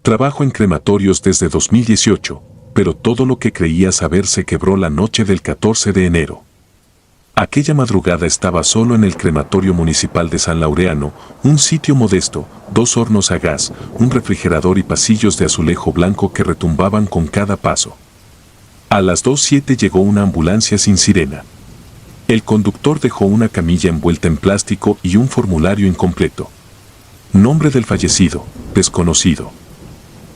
Trabajo en crematorios desde 2018, pero todo lo que creía saber se quebró la noche del 14 de enero. Aquella madrugada estaba solo en el crematorio municipal de San Laureano, un sitio modesto, 2 hornos a gas, un refrigerador y pasillos de azulejo blanco que retumbaban con cada paso. A las 2:07 llegó una ambulancia sin sirena. El conductor dejó una camilla envuelta en plástico y un formulario incompleto. Nombre del fallecido, desconocido.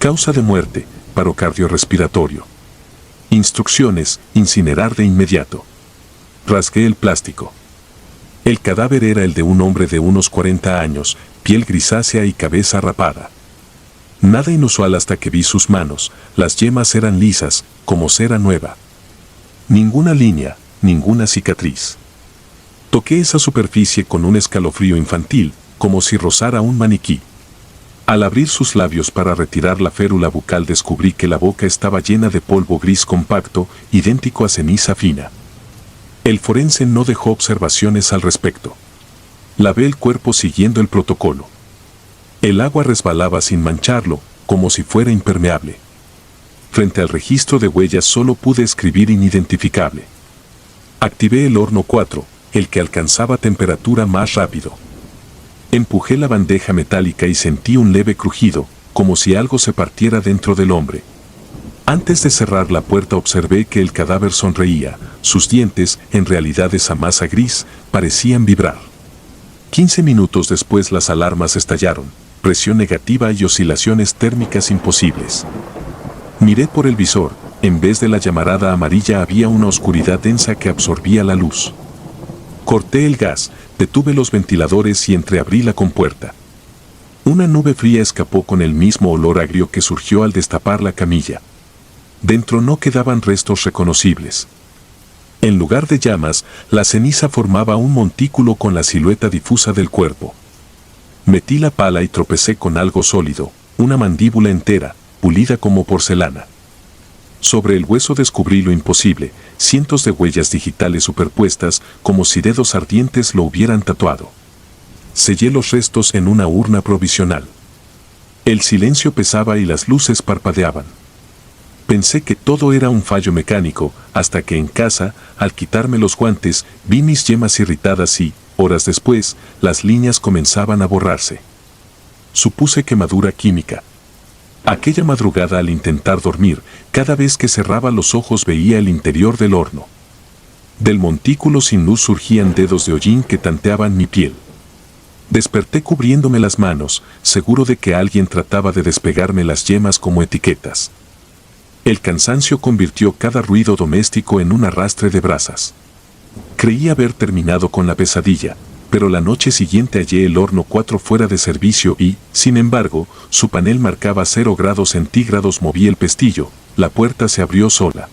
Causa de muerte, paro cardiorrespiratorio. Instrucciones, incinerar de inmediato. Rasgué el plástico. El cadáver era el de un hombre de unos 40 años, piel grisácea y cabeza rapada. Nada inusual hasta que vi sus manos, las yemas eran lisas, como cera nueva. Ninguna línea, ninguna cicatriz. Toqué esa superficie con un escalofrío infantil, como si rozara un maniquí. Al abrir sus labios para retirar la férula bucal descubrí que la boca estaba llena de polvo gris compacto, idéntico a ceniza fina. El forense no dejó observaciones al respecto. Lavé el cuerpo siguiendo el protocolo. El agua resbalaba sin mancharlo, como si fuera impermeable. Frente al registro de huellas solo pude escribir inidentificable. Activé el horno 4, el que alcanzaba temperatura más rápido. Empujé la bandeja metálica y sentí un leve crujido, como si algo se partiera dentro del hombre. Antes de cerrar la puerta observé que el cadáver sonreía, sus dientes, en realidad esa masa gris, parecían vibrar. 15 minutos después las alarmas estallaron, presión negativa y oscilaciones térmicas imposibles. Miré por el visor, en vez de la llamarada amarilla había una oscuridad densa que absorbía la luz. Corté el gas, detuve los ventiladores y entreabrí la compuerta. Una nube fría escapó con el mismo olor agrio que surgió al destapar la camilla. Dentro no quedaban restos reconocibles. En lugar de llamas, la ceniza formaba un montículo con la silueta difusa del cuerpo. Metí la pala y tropecé con algo sólido, una mandíbula entera, pulida como porcelana. Sobre el hueso descubrí lo imposible, cientos de huellas digitales superpuestas, como si dedos ardientes lo hubieran tatuado. Sellé los restos en una urna provisional. El silencio pesaba y las luces parpadeaban. Pensé que todo era un fallo mecánico, hasta que en casa, al quitarme los guantes, vi mis yemas irritadas y, horas después, las líneas comenzaban a borrarse. Supuse quemadura química. Aquella madrugada al intentar dormir, cada vez que cerraba los ojos veía el interior del horno. Del montículo sin luz surgían dedos de hollín que tanteaban mi piel. Desperté cubriéndome las manos, seguro de que alguien trataba de despegarme las yemas como etiquetas. El cansancio convirtió cada ruido doméstico en un arrastre de brasas. Creí haber terminado con la pesadilla, pero la noche siguiente hallé el horno 4 fuera de servicio y, sin embargo, su panel marcaba 0 grados centígrados. Moví el pestillo, la puerta se abrió sola.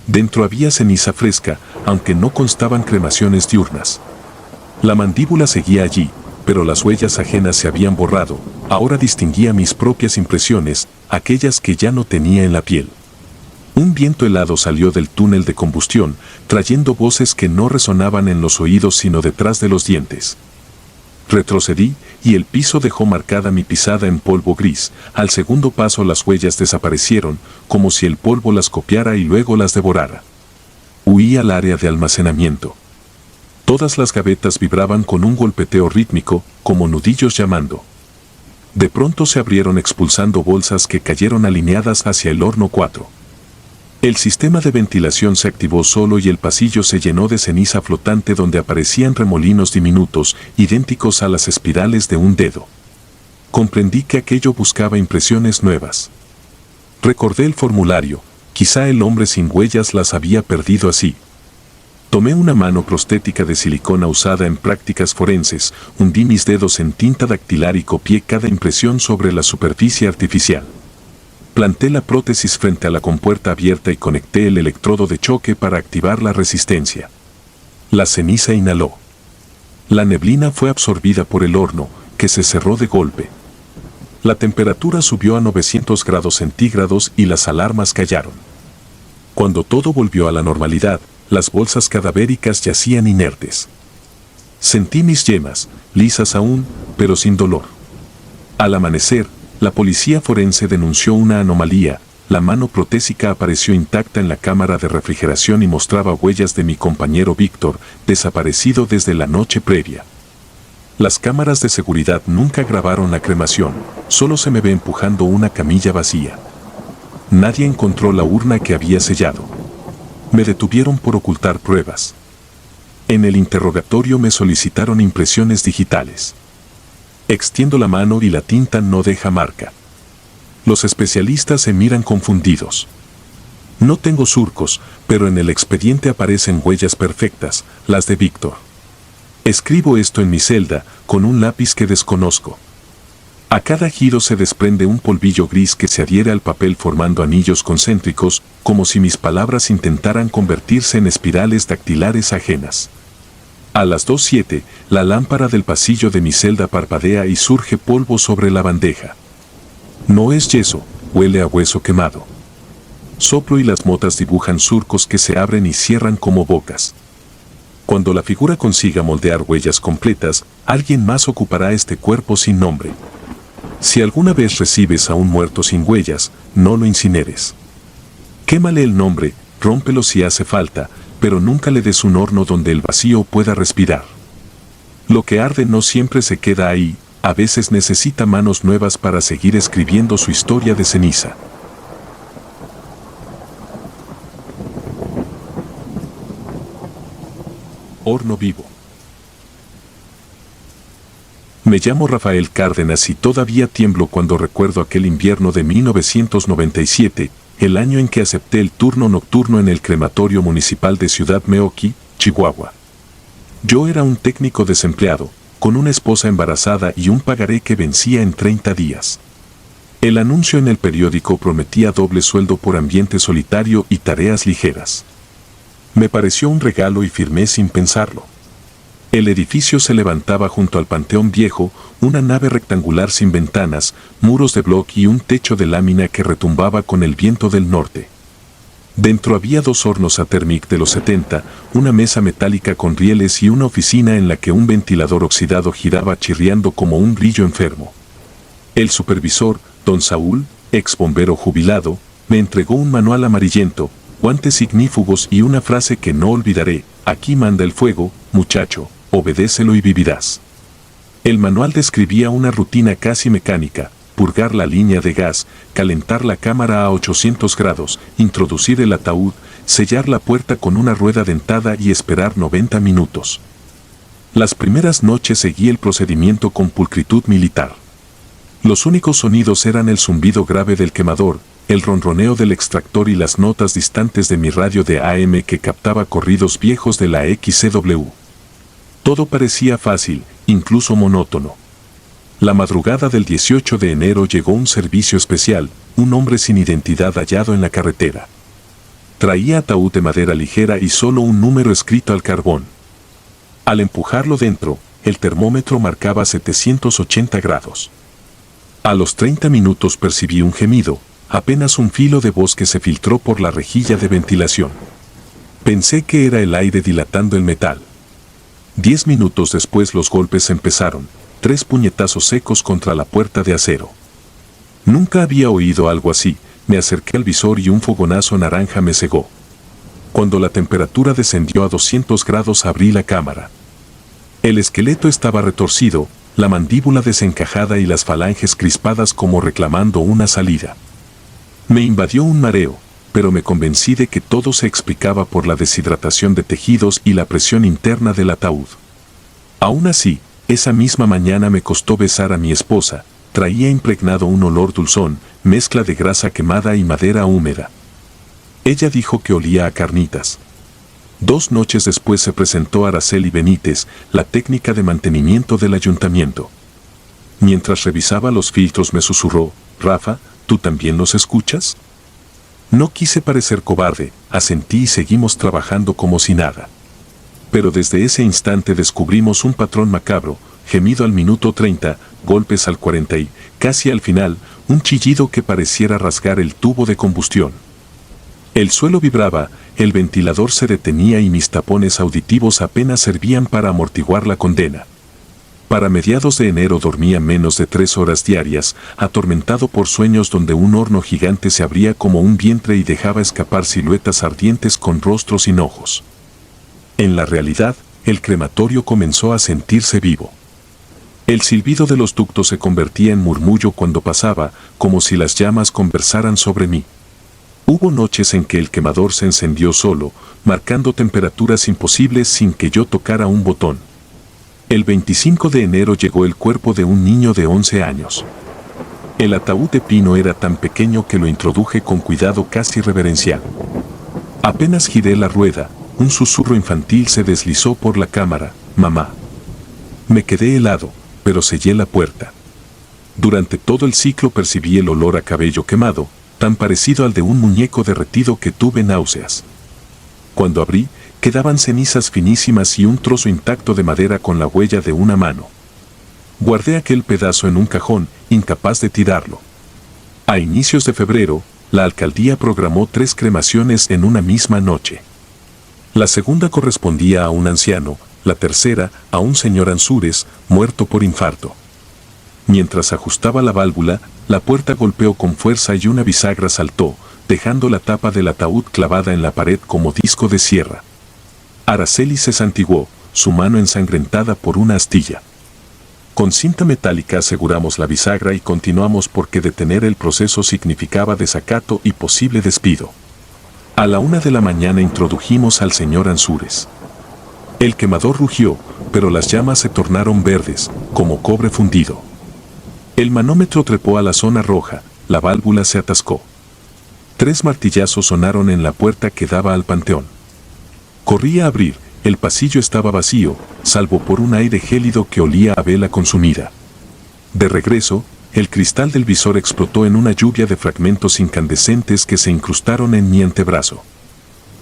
Dentro había ceniza fresca, aunque no constaban cremaciones diurnas. La mandíbula seguía allí, pero las huellas ajenas se habían borrado. Ahora distinguía mis propias impresiones, aquellas que ya no tenía en la piel. Un viento helado salió del túnel de combustión, trayendo voces que no resonaban en los oídos sino detrás de los dientes. Retrocedí, y el piso dejó marcada mi pisada en polvo gris. Al segundo paso las huellas desaparecieron, como si el polvo las copiara y luego las devorara. Huí al área de almacenamiento. Todas las gavetas vibraban con un golpeteo rítmico, como nudillos llamando. De pronto se abrieron expulsando bolsas que cayeron alineadas hacia el horno 4. El sistema de ventilación se activó solo y el pasillo se llenó de ceniza flotante donde aparecían remolinos diminutos, idénticos a las espirales de un dedo. Comprendí que aquello buscaba impresiones nuevas. Recordé el formulario, quizá el hombre sin huellas las había perdido así. Tomé una mano prostética de silicona usada en prácticas forenses, hundí mis dedos en tinta dactilar y copié cada impresión sobre la superficie artificial. Planté la prótesis frente a la compuerta abierta y conecté el electrodo de choque para activar la resistencia. La ceniza inhaló. La neblina fue absorbida por el horno, que se cerró de golpe. La temperatura subió a 900 grados centígrados y las alarmas callaron. Cuando todo volvió a la normalidad, las bolsas cadavéricas yacían inertes. Sentí mis yemas, lisas aún, pero sin dolor. Al amanecer, La policía forense denunció una anomalía. La mano protésica apareció intacta en la cámara de refrigeración y mostraba huellas de mi compañero Víctor, desaparecido desde la noche previa. Las cámaras de seguridad nunca grabaron la cremación, solo se me ve empujando una camilla vacía. Nadie encontró la urna que había sellado. Me detuvieron por ocultar pruebas. En el interrogatorio me solicitaron impresiones digitales. Extiendo la mano y la tinta no deja marca. Los especialistas se miran confundidos. No tengo surcos, pero en el expediente aparecen huellas perfectas, las de Víctor. Escribo esto en mi celda, con un lápiz que desconozco. A cada giro se desprende un polvillo gris que se adhiere al papel formando anillos concéntricos, como si mis palabras intentaran convertirse en espirales dactilares ajenas. A las 2:07, la lámpara del pasillo de mi celda parpadea y surge polvo sobre la bandeja. No es yeso, huele a hueso quemado. Soplo y las motas dibujan surcos que se abren y cierran como bocas. Cuando la figura consiga moldear huellas completas, alguien más ocupará este cuerpo sin nombre. Si alguna vez recibes a un muerto sin huellas, no lo incineres. Quémale el nombre, rómpelo si hace falta, pero nunca le des un horno donde el vacío pueda respirar. Lo que arde no siempre se queda ahí, a veces necesita manos nuevas para seguir escribiendo su historia de ceniza. Horno vivo. Me llamo Rafael Cárdenas y todavía tiemblo cuando recuerdo aquel invierno de 1997, el año en que acepté el turno nocturno en el crematorio municipal de Ciudad Meoqui, Chihuahua. Yo era un técnico desempleado, con una esposa embarazada y un pagaré que vencía en 30 días. El anuncio en el periódico prometía doble sueldo por ambiente solitario y tareas ligeras. Me pareció un regalo y firmé sin pensarlo. El edificio se levantaba junto al Panteón Viejo, una nave rectangular sin ventanas, muros de bloc y un techo de lámina que retumbaba con el viento del norte. Dentro había 2 hornos a Thermic de los 70, una mesa metálica con rieles y una oficina en la que un ventilador oxidado giraba chirriando como un grillo enfermo. El supervisor, don Saúl, ex bombero jubilado, me entregó un manual amarillento, guantes ignífugos y una frase que no olvidaré: aquí manda el fuego, muchacho, obedécelo y vivirás. El manual describía una rutina casi mecánica: purgar la línea de gas, calentar la cámara a 800 grados, introducir el ataúd, sellar la puerta con una rueda dentada y esperar 90 minutos. Las primeras noches seguí el procedimiento con pulcritud militar. Los únicos sonidos eran el zumbido grave del quemador, el ronroneo del extractor y las notas distantes de mi radio de AM que captaba corridos viejos de la XCW. Todo parecía fácil, incluso monótono. La madrugada del 18 de enero llegó un servicio especial, un hombre sin identidad hallado en la carretera. Traía ataúd de madera ligera y solo un número escrito al carbón. Al empujarlo dentro, el termómetro marcaba 780 grados. A los 30 minutos percibí un gemido, apenas un filo de voz que se filtró por la rejilla de ventilación. Pensé que era el aire dilatando el metal. 10 minutos después los golpes empezaron, 3 puñetazos secos contra la puerta de acero. Nunca había oído algo así, me acerqué al visor y un fogonazo naranja me cegó. Cuando la temperatura descendió a 200 grados abrí la cámara. El esqueleto estaba retorcido, la mandíbula desencajada y las falanges crispadas como reclamando una salida. Me invadió un mareo, pero me convencí de que todo se explicaba por la deshidratación de tejidos y la presión interna del ataúd. Aún así, esa misma mañana me costó besar a mi esposa, traía impregnado un olor dulzón, mezcla de grasa quemada y madera húmeda. Ella dijo que olía a carnitas. 2 noches después se presentó Araceli Benítez, la técnica de mantenimiento del ayuntamiento. Mientras revisaba los filtros me susurró: Rafa, ¿tú también los escuchas? No quise parecer cobarde, asentí y seguimos trabajando como si nada. Pero desde ese instante descubrimos un patrón macabro: gemido al minuto 30, golpes al 40 y, casi al final, un chillido que pareciera rasgar el tubo de combustión. El suelo vibraba, el ventilador se detenía y mis tapones auditivos apenas servían para amortiguar la condena. Para mediados de enero dormía menos de 3 horas diarias, atormentado por sueños donde un horno gigante se abría como un vientre y dejaba escapar siluetas ardientes con rostros sin ojos. En la realidad, el crematorio comenzó a sentirse vivo. El silbido de los ductos se convertía en murmullo cuando pasaba, como si las llamas conversaran sobre mí. Hubo noches en que el quemador se encendió solo, marcando temperaturas imposibles sin que yo tocara un botón. El 25 de enero llegó el cuerpo de un niño de 11 años. El ataúd de pino era tan pequeño que lo introduje con cuidado casi reverencial. Apenas giré la rueda, un susurro infantil se deslizó por la cámara: «Mamá». Me quedé helado, pero sellé la puerta. Durante todo el ciclo percibí el olor a cabello quemado, tan parecido al de un muñeco derretido que tuve náuseas. Cuando abrí, quedaban cenizas finísimas y un trozo intacto de madera con la huella de una mano. Guardé aquel pedazo en un cajón, incapaz de tirarlo. A inicios de febrero, la alcaldía programó 3 cremaciones en una misma noche. La segunda correspondía a un anciano, la tercera a un señor Ansúrez, muerto por infarto. Mientras ajustaba la válvula, la puerta golpeó con fuerza y una bisagra saltó, dejando la tapa del ataúd clavada en la pared como disco de sierra. Araceli se santiguó, su mano ensangrentada por una astilla. Con cinta metálica aseguramos la bisagra y continuamos porque detener el proceso significaba desacato y posible despido. A la 1 de la mañana introdujimos al señor Ansúrez. El quemador rugió, pero las llamas se tornaron verdes, como cobre fundido. El manómetro trepó a la zona roja, la válvula se atascó. 3 martillazos sonaron en la puerta que daba al panteón. Corrí a abrir, el pasillo estaba vacío, salvo por un aire gélido que olía a vela consumida. De regreso, el cristal del visor explotó en una lluvia de fragmentos incandescentes que se incrustaron en mi antebrazo.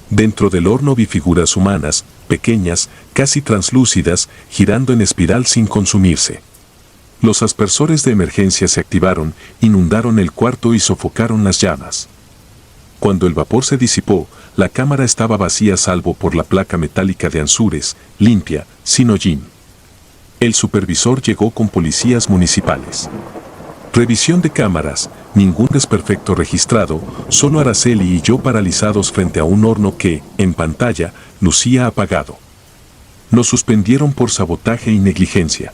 Dentro del horno vi figuras humanas, pequeñas, casi translúcidas, girando en espiral sin consumirse. Los aspersores de emergencia se activaron, inundaron el cuarto y sofocaron las llamas. Cuando el vapor se disipó, la cámara estaba vacía salvo por la placa metálica de Ansúrez, limpia, sin hollín. El supervisor llegó con policías municipales. Revisión de cámaras, ningún desperfecto registrado, solo Araceli y yo paralizados frente a un horno que, en pantalla, lucía apagado. Nos suspendieron por sabotaje y negligencia.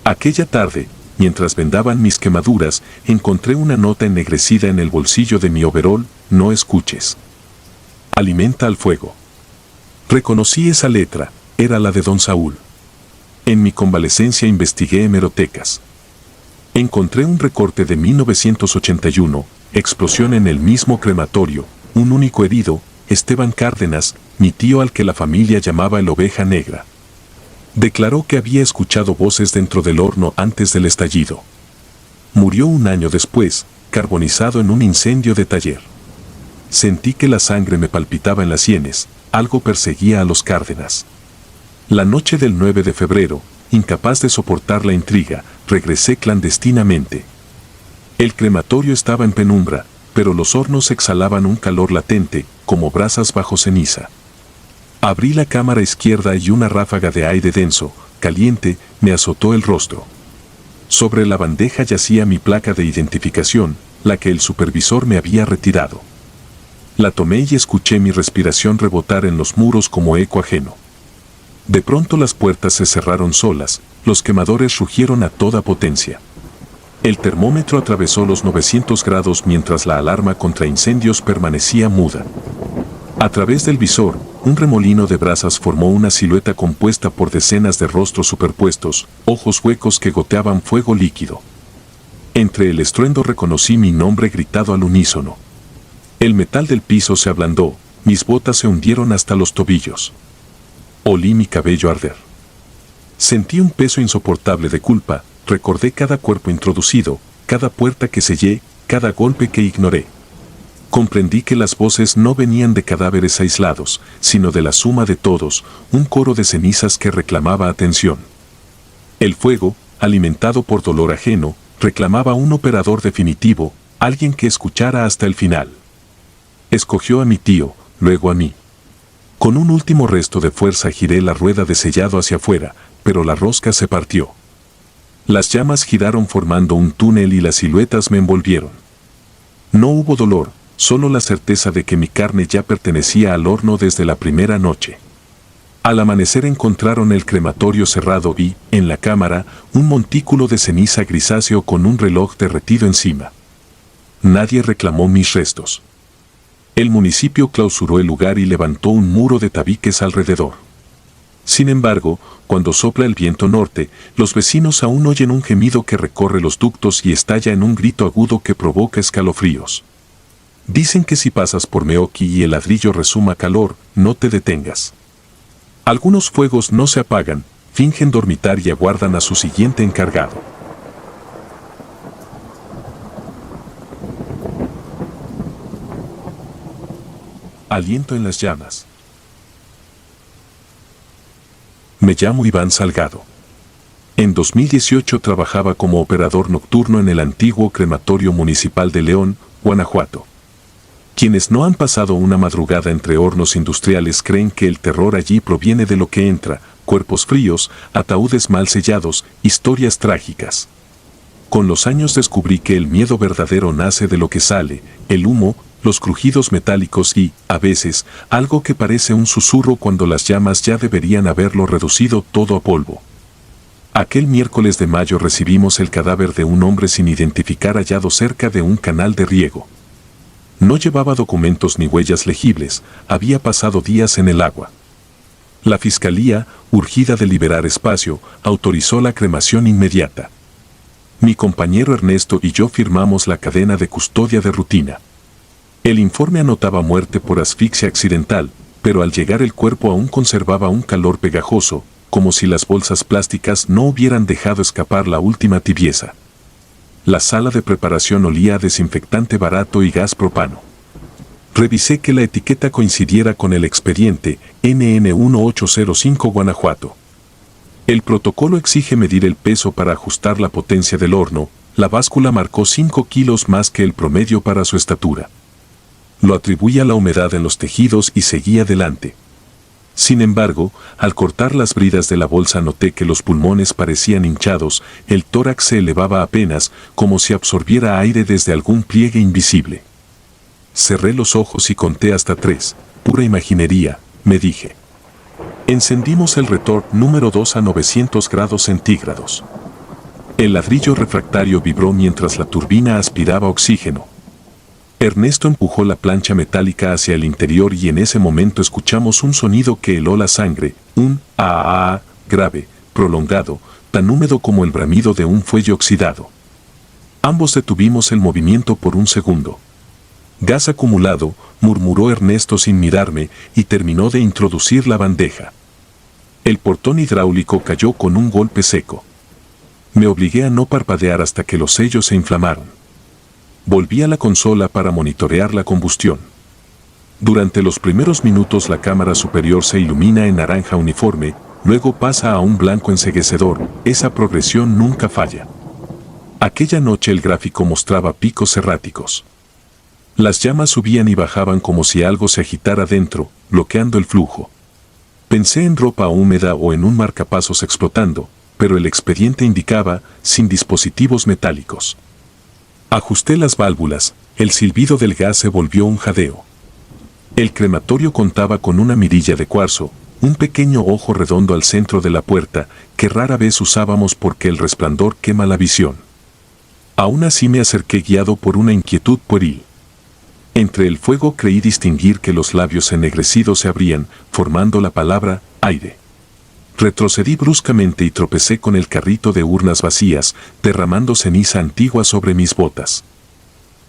Aquella tarde, mientras vendaban mis quemaduras, encontré una nota ennegrecida en el bolsillo de mi overol: «No escuches. Alimenta al fuego». Reconocí esa letra, era la de don Saúl. En mi convalecencia investigué hemerotecas. Encontré un recorte de 1981, explosión en el mismo crematorio, un único herido, Esteban Cárdenas, mi tío al que la familia llamaba el Oveja Negra. Declaró que había escuchado voces dentro del horno antes del estallido. Murió un año después, carbonizado en un incendio de taller. Sentí que la sangre me palpitaba en las sienes, algo perseguía a los Cárdenas. La noche del 9 de febrero, incapaz de soportar la intriga, regresé clandestinamente. El crematorio estaba en penumbra, pero los hornos exhalaban un calor latente, como brasas bajo ceniza. Abrí la cámara izquierda y una ráfaga de aire denso, caliente, me azotó el rostro. Sobre la bandeja yacía mi placa de identificación, la que el supervisor me había retirado. La tomé y escuché mi respiración rebotar en los muros como eco ajeno. De pronto las puertas se cerraron solas, los quemadores rugieron a toda potencia. El termómetro atravesó los 900 grados mientras la alarma contra incendios permanecía muda. A través del visor, un remolino de brasas formó una silueta compuesta por decenas de rostros superpuestos, ojos huecos que goteaban fuego líquido. Entre el estruendo reconocí mi nombre gritado al unísono. El metal del piso se ablandó, mis botas se hundieron hasta los tobillos. Olí mi cabello arder. Sentí un peso insoportable de culpa, recordé cada cuerpo introducido, cada puerta que sellé, cada golpe que ignoré. Comprendí que las voces no venían de cadáveres aislados, sino de la suma de todos, un coro de cenizas que reclamaba atención. El fuego, alimentado por dolor ajeno, reclamaba un operador definitivo, alguien que escuchara hasta el final. Escogió a mi tío, luego a mí. Con un último resto de fuerza giré la rueda de sellado hacia afuera, pero la rosca se partió. Las llamas giraron formando un túnel y las siluetas me envolvieron. No hubo dolor, solo la certeza de que mi carne ya pertenecía al horno desde la primera noche. Al amanecer encontraron el crematorio cerrado y, en la cámara, un montículo de ceniza grisáceo con un reloj derretido encima. Nadie reclamó mis restos. El municipio clausuró el lugar y levantó un muro de tabiques alrededor. Sin embargo, cuando sopla el viento norte, los vecinos aún oyen un gemido que recorre los ductos y estalla en un grito agudo que provoca escalofríos. Dicen que si pasas por Meoqui y el ladrillo resuma calor, no te detengas. Algunos fuegos no se apagan, fingen dormitar y aguardan a su siguiente encargado. Aliento en las llamas. Me llamo Iván Salgado. En 2018 trabajaba como operador nocturno en el antiguo crematorio municipal de León, Guanajuato. Quienes no han pasado una madrugada entre hornos industriales creen que el terror allí proviene de lo que entra: cuerpos fríos, ataúdes mal sellados, historias trágicas. Con los años descubrí que el miedo verdadero nace de lo que sale: el humo, los crujidos metálicos y, a veces, algo que parece un susurro cuando las llamas ya deberían haberlo reducido todo a polvo. Aquel miércoles de mayo recibimos el cadáver de un hombre sin identificar hallado cerca de un canal de riego. No llevaba documentos ni huellas legibles, había pasado días en el agua. La fiscalía, urgida de liberar espacio, autorizó la cremación inmediata. Mi compañero Ernesto y yo firmamos la cadena de custodia de rutina. El informe anotaba muerte por asfixia accidental, pero al llegar el cuerpo aún conservaba un calor pegajoso, como si las bolsas plásticas no hubieran dejado escapar la última tibieza. La sala de preparación olía a desinfectante barato y gas propano. Revisé que la etiqueta coincidiera con el expediente NN1805 Guanajuato. El protocolo exige medir el peso para ajustar la potencia del horno. La báscula marcó 5 kilos más que el promedio para su estatura. Lo atribuía a la humedad en los tejidos y seguía adelante. Sin embargo, al cortar las bridas de la bolsa noté que los pulmones parecían hinchados, el tórax se elevaba apenas, como si absorbiera aire desde algún pliegue invisible. Cerré los ojos y conté hasta 3, pura imaginería, me dije. Encendimos el retor número 2 a 900 grados centígrados. El ladrillo refractario vibró mientras la turbina aspiraba oxígeno. Ernesto empujó la plancha metálica hacia el interior y en ese momento escuchamos un sonido que heló la sangre, un "ah" grave, prolongado, tan húmedo como el bramido de un fuelle oxidado. Ambos detuvimos el movimiento por un segundo. Gas acumulado, murmuró Ernesto sin mirarme, y terminó de introducir la bandeja. El portón hidráulico cayó con un golpe seco. Me obligué a no parpadear hasta que los sellos se inflamaron. Volví a la consola para monitorear la combustión. Durante los primeros minutos la cámara superior se ilumina en naranja uniforme, luego pasa a un blanco enceguecedor. Esa progresión nunca falla. Aquella noche el gráfico mostraba picos erráticos. Las llamas subían y bajaban como si algo se agitara dentro, bloqueando el flujo. Pensé en ropa húmeda o en un marcapasos explotando, pero el expediente indicaba, sin dispositivos metálicos. Ajusté las válvulas, el silbido del gas se volvió un jadeo. El crematorio contaba con una mirilla de cuarzo, un pequeño ojo redondo al centro de la puerta, que rara vez usábamos porque el resplandor quema la visión. Aún así me acerqué guiado por una inquietud pueril. Entre el fuego creí distinguir que los labios ennegrecidos se abrían, formando la palabra aire. Retrocedí bruscamente y tropecé con el carrito de urnas vacías, derramando ceniza antigua sobre mis botas.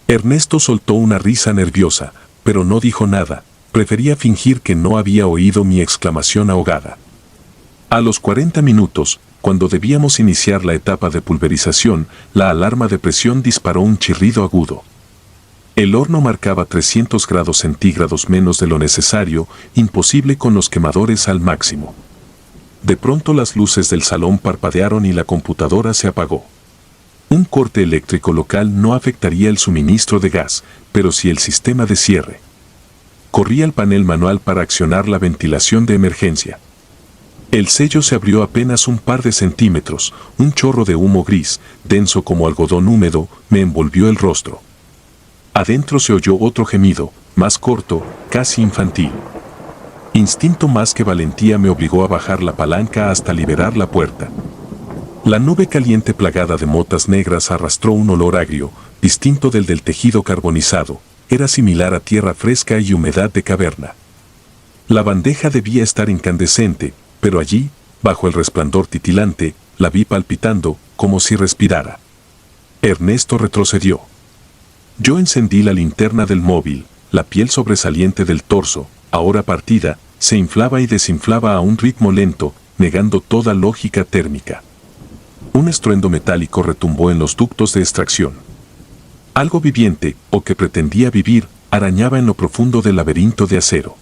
Ernesto soltó una risa nerviosa, pero no dijo nada, prefería fingir que no había oído mi exclamación ahogada. A los 40 minutos, cuando debíamos iniciar la etapa de pulverización, la alarma de presión disparó un chirrido agudo. El horno marcaba 300 grados centígrados menos de lo necesario, imposible con los quemadores al máximo. De pronto las luces del salón parpadearon y la computadora se apagó. Un corte eléctrico local no afectaría el suministro de gas, pero sí el sistema de cierre. Corrí al panel manual para accionar la ventilación de emergencia. El sello se abrió apenas un par de centímetros, un chorro de humo gris, denso como algodón húmedo, me envolvió el rostro. Adentro se oyó otro gemido, más corto, casi infantil. Instinto más que valentía me obligó a bajar la palanca hasta liberar la puerta. La nube caliente plagada de motas negras arrastró un olor agrio, distinto del tejido carbonizado, era similar a tierra fresca y humedad de caverna. La bandeja debía estar incandescente, pero allí, bajo el resplandor titilante, la vi palpitando, como si respirara. Ernesto retrocedió. Yo encendí la linterna del móvil, la piel sobresaliente del torso, ahora partida, se inflaba y desinflaba a un ritmo lento, negando toda lógica térmica. Un estruendo metálico retumbó en los ductos de extracción. Algo viviente, o que pretendía vivir, arañaba en lo profundo del laberinto de acero.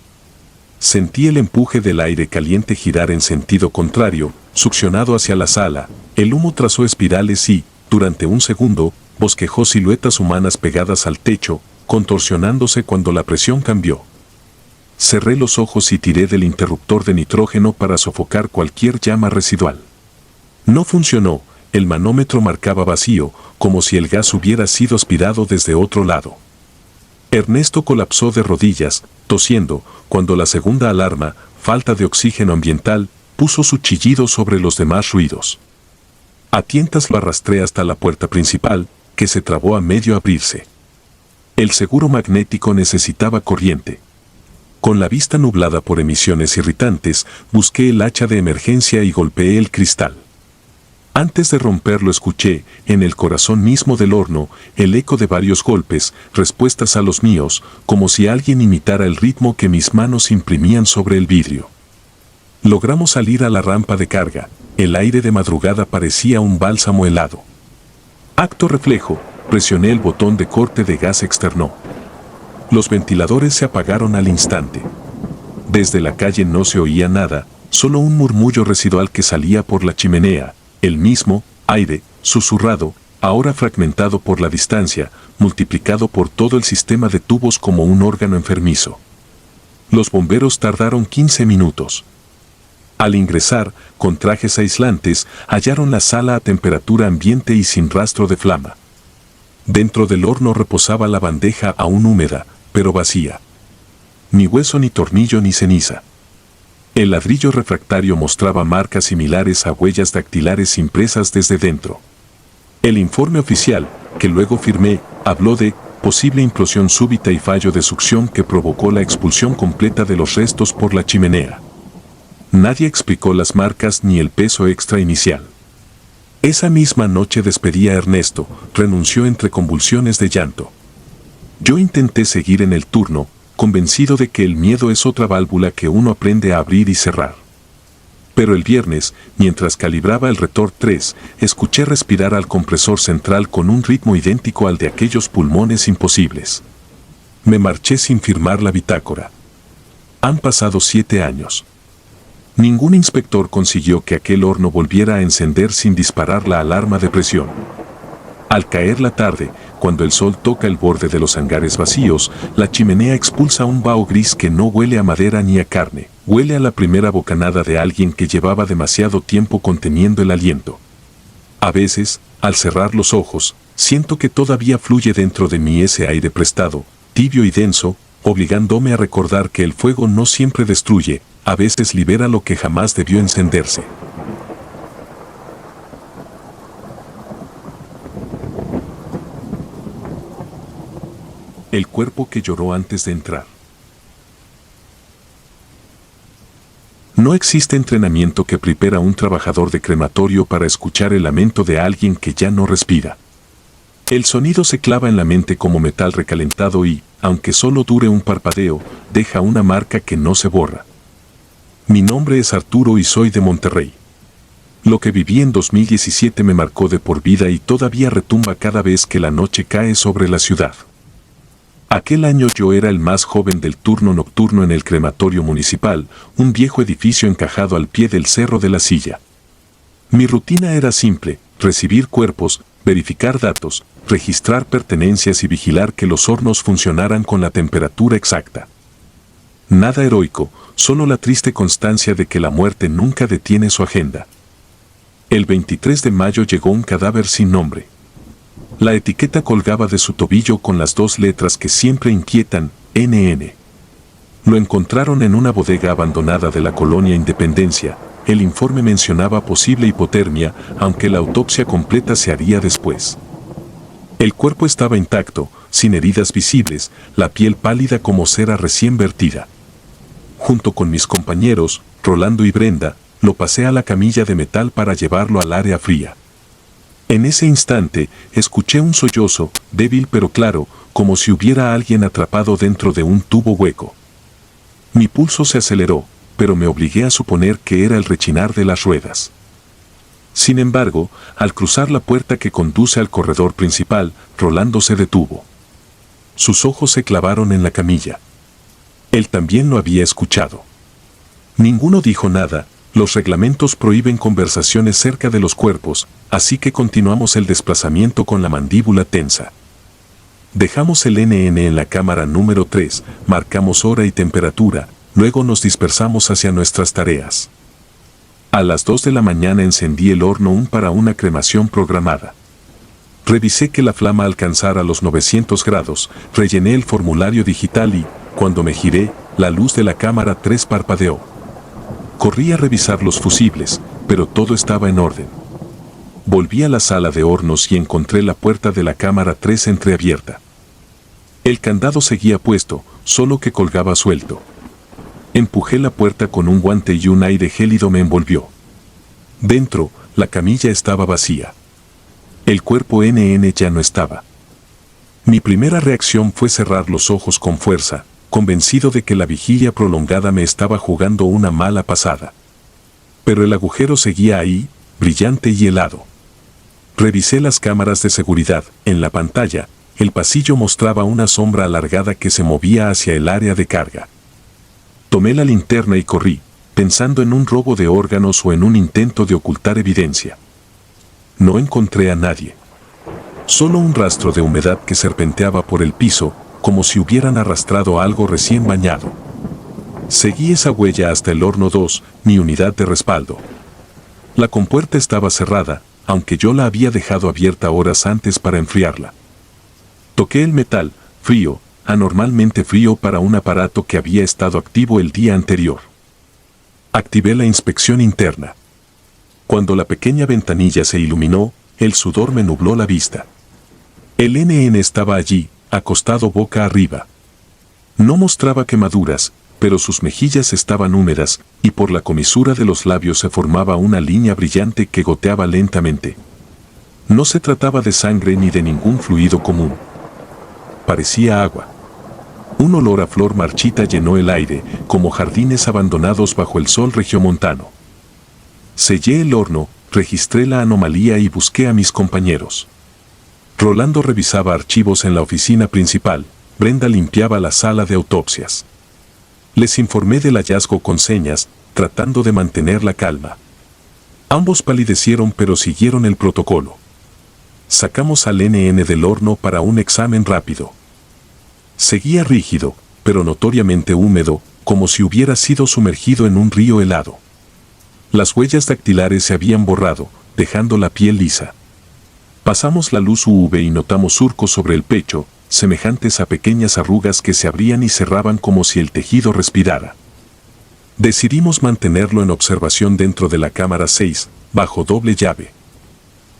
Sentí el empuje del aire caliente girar en sentido contrario, succionado hacia la sala, el humo trazó espirales y, durante un segundo, bosquejó siluetas humanas pegadas al techo, contorsionándose cuando la presión cambió. Cerré los ojos y tiré del interruptor de nitrógeno para sofocar cualquier llama residual. No funcionó, el manómetro marcaba vacío, como si el gas hubiera sido aspirado desde otro lado. Ernesto colapsó de rodillas, tosiendo, cuando la segunda alarma, falta de oxígeno ambiental, puso su chillido sobre los demás ruidos. A tientas lo arrastré hasta la puerta principal, que se trabó a medio abrirse. El seguro magnético necesitaba corriente. Con la vista nublada por emisiones irritantes, busqué el hacha de emergencia y golpeé el cristal. Antes de romperlo escuché, en el corazón mismo del horno, el eco de varios golpes, respuestas a los míos, como si alguien imitara el ritmo que mis manos imprimían sobre el vidrio. Logramos salir a la rampa de carga, el aire de madrugada parecía un bálsamo helado. Acto reflejo, presioné el botón de corte de gas externo. Los ventiladores se apagaron al instante. Desde la calle no se oía nada, solo un murmullo residual que salía por la chimenea, el mismo aire, susurrado, ahora fragmentado por la distancia, multiplicado por todo el sistema de tubos como un órgano enfermizo. Los bomberos tardaron 15 minutos. Al ingresar, con trajes aislantes, hallaron la sala a temperatura ambiente y sin rastro de flama. Dentro del horno reposaba la bandeja aún húmeda, pero vacía. Ni hueso ni tornillo ni ceniza. El ladrillo refractario mostraba marcas similares a huellas dactilares impresas desde dentro. El informe oficial, que luego firmé, habló de posible implosión súbita y fallo de succión que provocó la expulsión completa de los restos por la chimenea. Nadie explicó las marcas ni el peso extra inicial. Esa misma noche despedí a Ernesto, renunció entre convulsiones de llanto. Yo intenté seguir en el turno, convencido de que el miedo es otra válvula que uno aprende a abrir y cerrar. Pero el viernes, mientras calibraba el Retor 3, escuché respirar al compresor central con un ritmo idéntico al de aquellos pulmones imposibles. Me marché sin firmar la bitácora. Han pasado 7 años. Ningún inspector consiguió que aquel horno volviera a encender sin disparar la alarma de presión. Al caer la tarde, cuando el sol toca el borde de los hangares vacíos, la chimenea expulsa un vaho gris que no huele a madera ni a carne, huele a la primera bocanada de alguien que llevaba demasiado tiempo conteniendo el aliento. A veces, al cerrar los ojos, siento que todavía fluye dentro de mí ese aire prestado, tibio y denso, obligándome a recordar que el fuego no siempre destruye, a veces libera lo que jamás debió encenderse. El cuerpo que lloró antes de entrar. No existe entrenamiento que prepara a un trabajador de crematorio para escuchar el lamento de alguien que ya no respira. El sonido se clava en la mente como metal recalentado y, aunque solo dure un parpadeo, deja una marca que no se borra. Mi nombre es Arturo y soy de Monterrey. Lo que viví en 2017 me marcó de por vida y todavía retumba cada vez que la noche cae sobre la ciudad. Aquel año yo era el más joven del turno nocturno en el crematorio municipal, un viejo edificio encajado al pie del Cerro de la Silla. Mi rutina era simple, recibir cuerpos, verificar datos, registrar pertenencias y vigilar que los hornos funcionaran con la temperatura exacta. Nada heroico, solo la triste constancia de que la muerte nunca detiene su agenda. El 23 de mayo llegó un cadáver sin nombre. La etiqueta colgaba de su tobillo con las dos letras que siempre inquietan, NN. Lo encontraron en una bodega abandonada de la colonia Independencia. El informe mencionaba posible hipotermia, aunque la autopsia completa se haría después. El cuerpo estaba intacto, sin heridas visibles, la piel pálida como cera recién vertida. Junto con mis compañeros, Rolando y Brenda, lo pasé a la camilla de metal para llevarlo al área fría. En ese instante, escuché un sollozo, débil pero claro, como si hubiera alguien atrapado dentro de un tubo hueco. Mi pulso se aceleró, pero me obligué a suponer que era el rechinar de las ruedas. Sin embargo, al cruzar la puerta que conduce al corredor principal, Rolando se detuvo. Sus ojos se clavaron en la camilla. Él también lo había escuchado. Ninguno dijo nada, los reglamentos prohíben conversaciones cerca de los cuerpos, así que continuamos el desplazamiento con la mandíbula tensa. Dejamos el NN en la cámara número 3, marcamos hora y temperatura, luego nos dispersamos hacia nuestras tareas. A las 2 de la mañana encendí el horno para una cremación programada. Revisé que la flama alcanzara los 900 grados, rellené el formulario digital y, cuando me giré, la luz de la cámara 3 parpadeó. Corrí a revisar los fusibles, pero todo estaba en orden. Volví a la sala de hornos y encontré la puerta de la cámara 3 entreabierta. El candado seguía puesto, solo que colgaba suelto. Empujé la puerta con un guante y un aire gélido me envolvió. Dentro, la camilla estaba vacía. El cuerpo NN ya no estaba. Mi primera reacción fue cerrar los ojos con fuerza, convencido de que la vigilia prolongada me estaba jugando una mala pasada. Pero el agujero seguía ahí, brillante y helado. Revisé las cámaras de seguridad. En la pantalla, el pasillo mostraba una sombra alargada que se movía hacia el área de carga. Tomé la linterna y corrí, pensando en un robo de órganos o en un intento de ocultar evidencia. No encontré a nadie. Solo un rastro de humedad que serpenteaba por el piso, como si hubieran arrastrado algo recién bañado. Seguí esa huella hasta el horno 2, mi unidad de respaldo. La compuerta estaba cerrada, aunque yo la había dejado abierta horas antes para enfriarla. Toqué el metal, frío, anormalmente frío para un aparato que había estado activo el día anterior. Activé la inspección interna. Cuando la pequeña ventanilla se iluminó, el sudor me nubló la vista. El NN estaba allí, acostado boca arriba. No mostraba quemaduras, pero sus mejillas estaban húmedas, y por la comisura de los labios se formaba una línea brillante que goteaba lentamente. No se trataba de sangre ni de ningún fluido común. Parecía agua. Un olor a flor marchita llenó el aire, como jardines abandonados bajo el sol regiomontano. Sellé el horno, registré la anomalía y busqué a mis compañeros. Rolando revisaba archivos en la oficina principal, Brenda limpiaba la sala de autopsias. Les informé del hallazgo con señas, tratando de mantener la calma. Ambos palidecieron pero siguieron el protocolo. Sacamos al NN del horno para un examen rápido. Seguía rígido, pero notoriamente húmedo, como si hubiera sido sumergido en un río helado. Las huellas dactilares se habían borrado, dejando la piel lisa. Pasamos la luz UV y notamos surcos sobre el pecho, semejantes a pequeñas arrugas que se abrían y cerraban como si el tejido respirara. Decidimos mantenerlo en observación dentro de la cámara 6, bajo doble llave.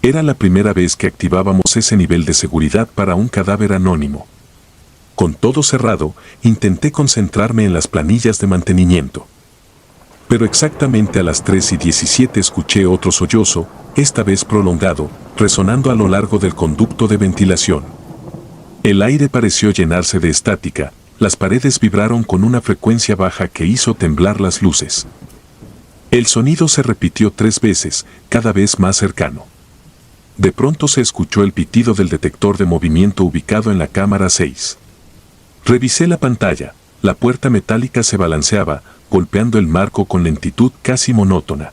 Era la primera vez que activábamos ese nivel de seguridad para un cadáver anónimo. Con todo cerrado, intenté concentrarme en las planillas de mantenimiento. Pero exactamente a las 3:17 escuché otro sollozo, esta vez prolongado, resonando a lo largo del conducto de ventilación. El aire pareció llenarse de estática, las paredes vibraron con una frecuencia baja que hizo temblar las luces. El sonido se repitió 3 veces, cada vez más cercano. De pronto se escuchó el pitido del detector de movimiento ubicado en la cámara 6. Revisé la pantalla, la puerta metálica se balanceaba, golpeando el marco con lentitud casi monótona.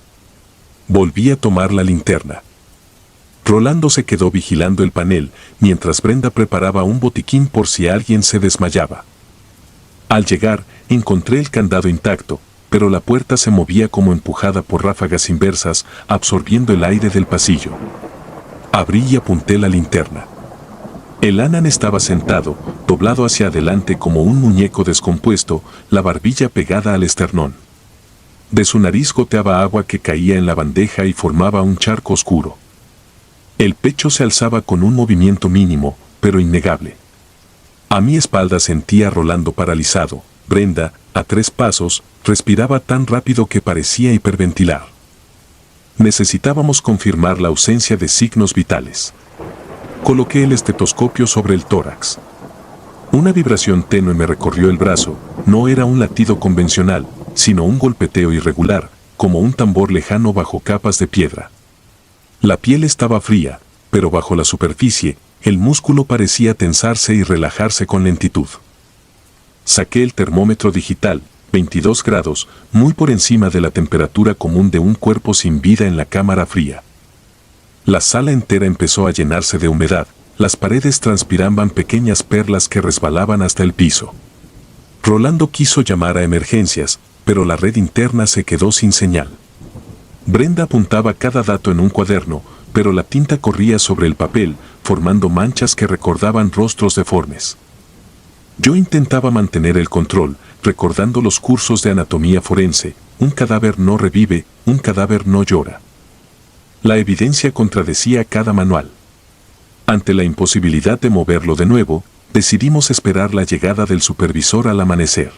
Volví a tomar la linterna. Rolando se quedó vigilando el panel, mientras Brenda preparaba un botiquín por si alguien se desmayaba. Al llegar, encontré el candado intacto, pero la puerta se movía como empujada por ráfagas inversas, absorbiendo el aire del pasillo. Abrí y apunté la linterna. El Anan estaba sentado, doblado hacia adelante como un muñeco descompuesto, la barbilla pegada al esternón. De su nariz goteaba agua que caía en la bandeja y formaba un charco oscuro. El pecho se alzaba con un movimiento mínimo, pero innegable. A mi espalda sentía a Rolando paralizado. Brenda, a 3 pasos, respiraba tan rápido que parecía hiperventilar. Necesitábamos confirmar la ausencia de signos vitales. Coloqué el estetoscopio sobre el tórax. Una vibración tenue me recorrió el brazo. No era un latido convencional, sino un golpeteo irregular, como un tambor lejano bajo capas de piedra. La piel estaba fría, pero bajo la superficie, el músculo parecía tensarse y relajarse con lentitud. Saqué el termómetro digital, 22 grados, muy por encima de la temperatura común de un cuerpo sin vida en la cámara fría. La sala entera empezó a llenarse de humedad, las paredes transpiraban pequeñas perlas que resbalaban hasta el piso. Rolando quiso llamar a emergencias, pero la red interna se quedó sin señal. Brenda apuntaba cada dato en un cuaderno, pero la tinta corría sobre el papel, formando manchas que recordaban rostros deformes. Yo intentaba mantener el control, recordando los cursos de anatomía forense: un cadáver no revive, un cadáver no llora. La evidencia contradecía cada manual. Ante la imposibilidad de moverlo de nuevo, decidimos esperar la llegada del supervisor al amanecer.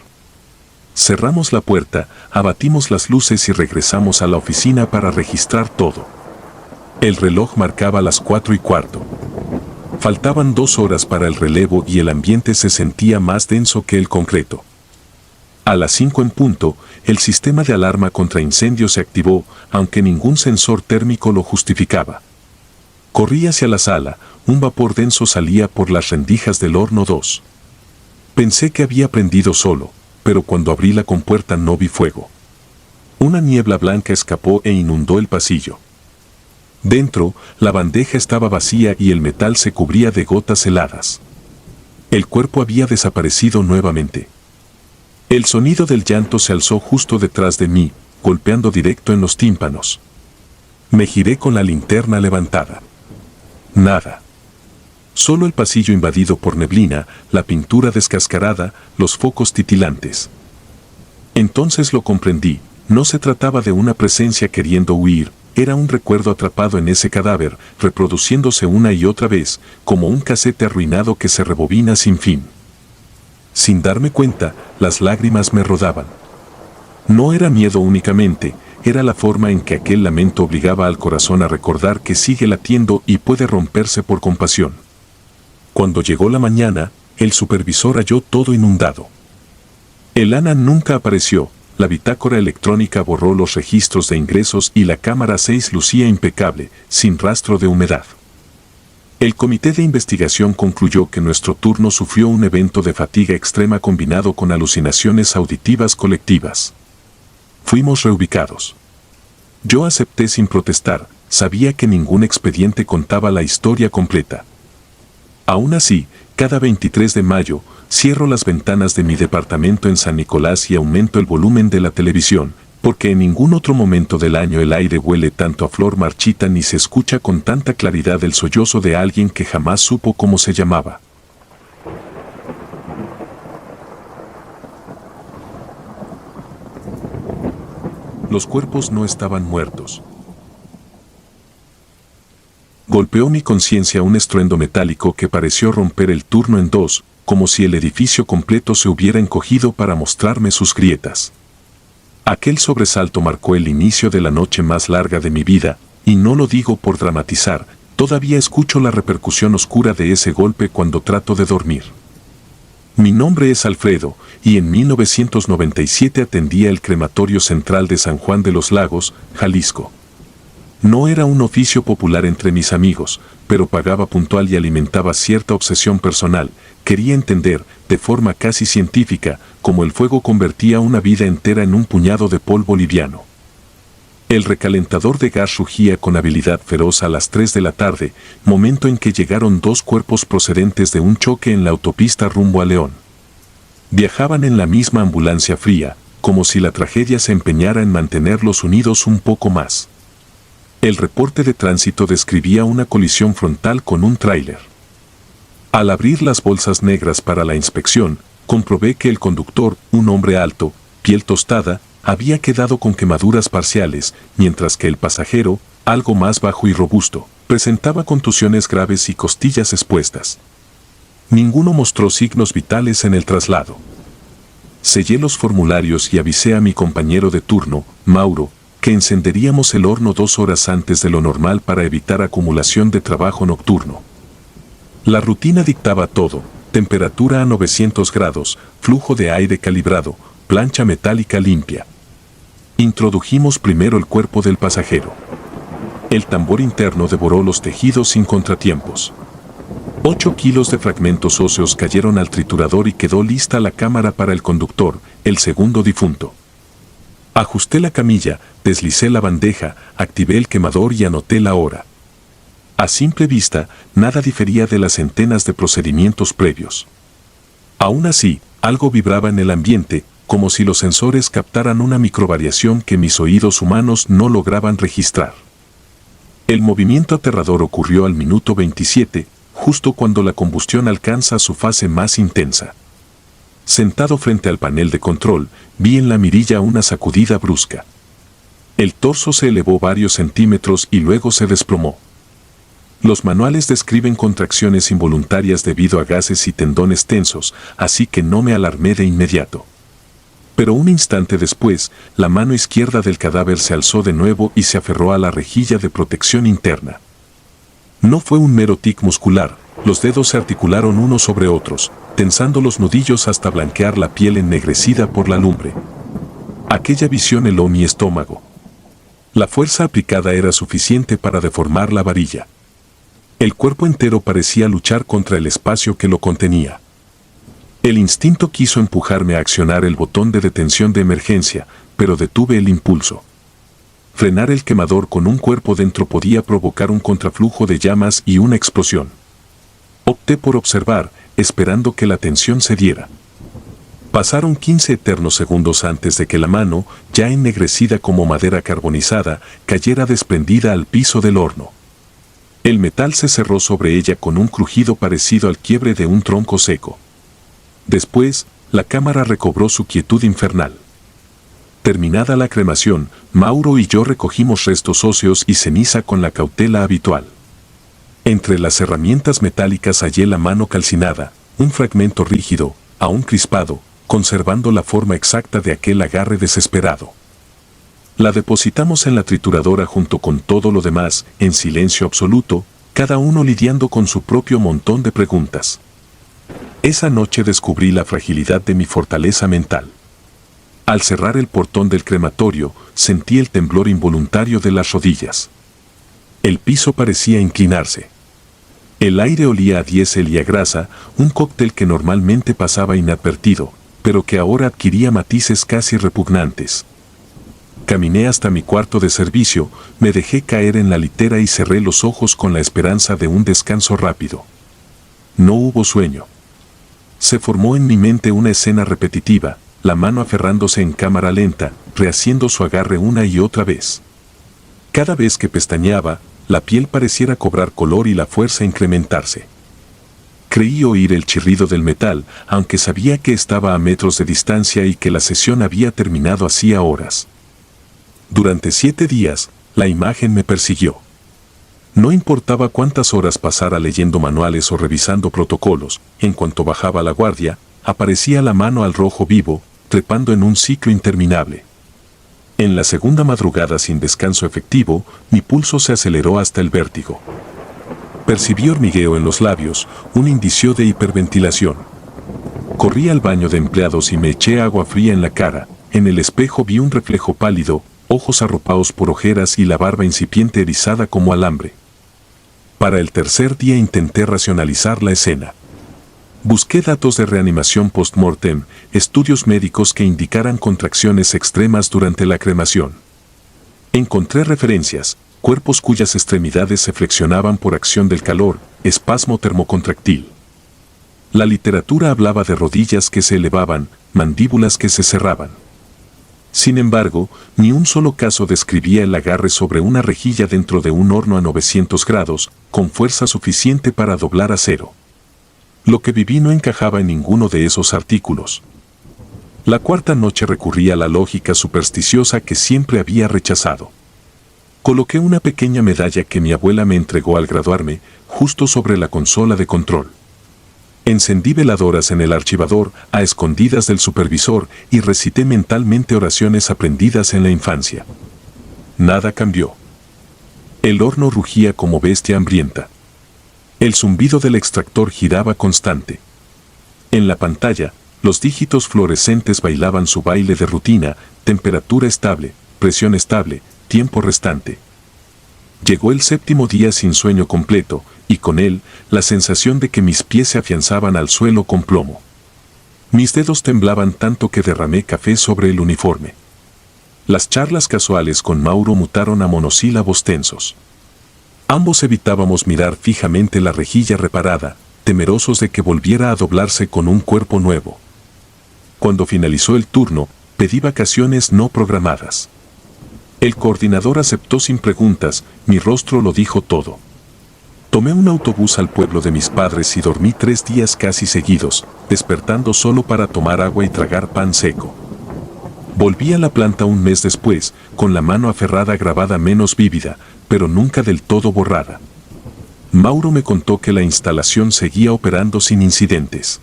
Cerramos la puerta, abatimos las luces y regresamos a la oficina para registrar todo. El reloj marcaba las 4:15. Faltaban 2 horas para el relevo y el ambiente se sentía más denso que el concreto. A las 5 en punto, el sistema de alarma contra incendios se activó, aunque ningún sensor térmico lo justificaba. Corrí hacia la sala, un vapor denso salía por las rendijas del horno 2. Pensé que había prendido solo, pero cuando abrí la compuerta no vi fuego. Una niebla blanca escapó e inundó el pasillo. Dentro, la bandeja estaba vacía y el metal se cubría de gotas heladas. El cuerpo había desaparecido nuevamente. El sonido del llanto se alzó justo detrás de mí, golpeando directo en los tímpanos. Me giré con la linterna levantada. Nada. Solo el pasillo invadido por neblina, la pintura descascarada, los focos titilantes. Entonces lo comprendí, no se trataba de una presencia queriendo huir, era un recuerdo atrapado en ese cadáver, reproduciéndose una y otra vez, como un casete arruinado que se rebobina sin fin. Sin darme cuenta, las lágrimas me rodaban. No era miedo únicamente, era la forma en que aquel lamento obligaba al corazón a recordar que sigue latiendo y puede romperse por compasión. Cuando llegó la mañana, el supervisor halló todo inundado. El Anan nunca apareció, la bitácora electrónica borró los registros de ingresos y la cámara 6 lucía impecable, sin rastro de humedad. El comité de investigación concluyó que nuestro turno sufrió un evento de fatiga extrema combinado con alucinaciones auditivas colectivas. Fuimos reubicados. Yo acepté sin protestar, sabía que ningún expediente contaba la historia completa. Aún así, cada 23 de mayo, cierro las ventanas de mi departamento en San Nicolás y aumento el volumen de la televisión, porque en ningún otro momento del año el aire huele tanto a flor marchita ni se escucha con tanta claridad el sollozo de alguien que jamás supo cómo se llamaba. Los cuerpos no estaban muertos. Golpeó mi conciencia un estruendo metálico que pareció romper el turno en 2, como si el edificio completo se hubiera encogido para mostrarme sus grietas. Aquel sobresalto marcó el inicio de la noche más larga de mi vida, y no lo digo por dramatizar, todavía escucho la repercusión oscura de ese golpe cuando trato de dormir. Mi nombre es Alfredo, y en 1997 atendía el crematorio central de San Juan de los Lagos, Jalisco. No era un oficio popular entre mis amigos, pero pagaba puntual y alimentaba cierta obsesión personal. Quería entender, de forma casi científica, cómo el fuego convertía una vida entera en un puñado de polvo liviano. El recalentador de gas rugía con habilidad feroz a las 3 de la tarde, momento en que llegaron 2 cuerpos procedentes de un choque en la autopista rumbo a León. Viajaban en la misma ambulancia fría, como si la tragedia se empeñara en mantenerlos unidos un poco más. El reporte de tránsito describía una colisión frontal con un tráiler. Al abrir las bolsas negras para la inspección, comprobé que el conductor, un hombre alto, piel tostada, había quedado con quemaduras parciales, mientras que el pasajero, algo más bajo y robusto, presentaba contusiones graves y costillas expuestas. Ninguno mostró signos vitales en el traslado. Sellé los formularios y avisé a mi compañero de turno, Mauro, que encenderíamos el horno 2 horas antes de lo normal para evitar acumulación de trabajo nocturno. La rutina dictaba todo: temperatura a 900 grados, flujo de aire calibrado, plancha metálica limpia. Introdujimos primero el cuerpo del pasajero. El tambor interno devoró los tejidos sin contratiempos. 8 kilos de fragmentos óseos cayeron al triturador y quedó lista la cámara para el conductor, el segundo difunto. Ajusté la camilla, deslicé la bandeja, activé el quemador y anoté la hora. A simple vista, nada difería de las centenas de procedimientos previos. Aún así, algo vibraba en el ambiente, como si los sensores captaran una microvariación que mis oídos humanos no lograban registrar. El movimiento aterrador ocurrió al minuto 27, justo cuando la combustión alcanza su fase más intensa. Sentado frente al panel de control, vi en la mirilla una sacudida brusca. El torso se elevó varios centímetros y luego se desplomó. Los manuales describen contracciones involuntarias debido a gases y tendones tensos, así que no me alarmé de inmediato. Pero un instante después, la mano izquierda del cadáver se alzó de nuevo y se aferró a la rejilla de protección interna. No fue un mero tic muscular, los dedos se articularon unos sobre otros, tensando los nudillos hasta blanquear la piel ennegrecida por la lumbre. Aquella visión heló mi estómago. La fuerza aplicada era suficiente para deformar la varilla. El cuerpo entero parecía luchar contra el espacio que lo contenía. El instinto quiso empujarme a accionar el botón de detención de emergencia, pero detuve el impulso. Frenar el quemador con un cuerpo dentro podía provocar un contraflujo de llamas y una explosión. Opté por observar, esperando que la tensión cediera. Pasaron 15 eternos segundos antes de que la mano, ya ennegrecida como madera carbonizada, cayera desprendida al piso del horno. El metal se cerró sobre ella con un crujido parecido al quiebre de un tronco seco. Después, la cámara recobró su quietud infernal. Terminada la cremación, Mauro y yo recogimos restos óseos y ceniza con la cautela habitual. Entre las herramientas metálicas hallé la mano calcinada, un fragmento rígido, aún crispado, conservando la forma exacta de aquel agarre desesperado. La depositamos en la trituradora junto con todo lo demás, en silencio absoluto, cada uno lidiando con su propio montón de preguntas. Esa noche descubrí la fragilidad de mi fortaleza mental. Al cerrar el portón del crematorio, sentí el temblor involuntario de las rodillas. El piso parecía inclinarse. El aire olía a diésel y a grasa, un cóctel que normalmente pasaba inadvertido, pero que ahora adquiría matices casi repugnantes. Caminé hasta mi cuarto de servicio, me dejé caer en la litera y cerré los ojos con la esperanza de un descanso rápido. No hubo sueño. Se formó en mi mente una escena repetitiva, la mano aferrándose en cámara lenta, rehaciendo su agarre una y otra vez. Cada vez que pestañeaba, la piel pareciera cobrar color y la fuerza incrementarse. Creí oír el chirrido del metal, aunque sabía que estaba a metros de distancia y que la sesión había terminado hacía horas. Durante 7 días, la imagen me persiguió. No importaba cuántas horas pasara leyendo manuales o revisando protocolos, en cuanto bajaba la guardia, aparecía la mano al rojo vivo, trepando en un ciclo interminable. En la segunda madrugada sin descanso efectivo, mi pulso se aceleró hasta el vértigo. Percibí hormigueo en los labios, un indicio de hiperventilación. Corrí al baño de empleados y me eché agua fría en la cara. En el espejo vi un reflejo pálido, ojos arropados por ojeras y la barba incipiente erizada como alambre. Para el tercer día intenté racionalizar la escena. Busqué datos de reanimación post-mortem, estudios médicos que indicaran contracciones extremas durante la cremación. Encontré referencias, cuerpos cuyas extremidades se flexionaban por acción del calor, espasmo termocontractil. La literatura hablaba de rodillas que se elevaban, mandíbulas que se cerraban. Sin embargo, ni un solo caso describía el agarre sobre una rejilla dentro de un horno a 900 grados, con fuerza suficiente para doblar acero. Lo que viví no encajaba en ninguno de esos artículos. La cuarta noche recurrí a la lógica supersticiosa que siempre había rechazado. Coloqué una pequeña medalla que mi abuela me entregó al graduarme, justo sobre la consola de control. Encendí veladoras en el archivador a escondidas del supervisor y recité mentalmente oraciones aprendidas en la infancia. Nada cambió. El horno rugía como bestia hambrienta. El zumbido del extractor giraba constante. En la pantalla, los dígitos fluorescentes bailaban su baile de rutina, temperatura estable, presión estable, tiempo restante. Llegó el séptimo día sin sueño completo, y con él, la sensación de que mis pies se afianzaban al suelo con plomo. Mis dedos temblaban tanto que derramé café sobre el uniforme. Las charlas casuales con Mauro mutaron a monosílabos tensos. Ambos evitábamos mirar fijamente la rejilla reparada, temerosos de que volviera a doblarse con un cuerpo nuevo. Cuando finalizó el turno, pedí vacaciones no programadas. El coordinador aceptó sin preguntas, mi rostro lo dijo todo. Tomé un autobús al pueblo de mis padres y dormí 3 días casi seguidos, despertando solo para tomar agua y tragar pan seco. Volví a la planta un mes después, con la mano aferrada grabada menos vívida, pero nunca del todo borrada. Mauro me contó que la instalación seguía operando sin incidentes.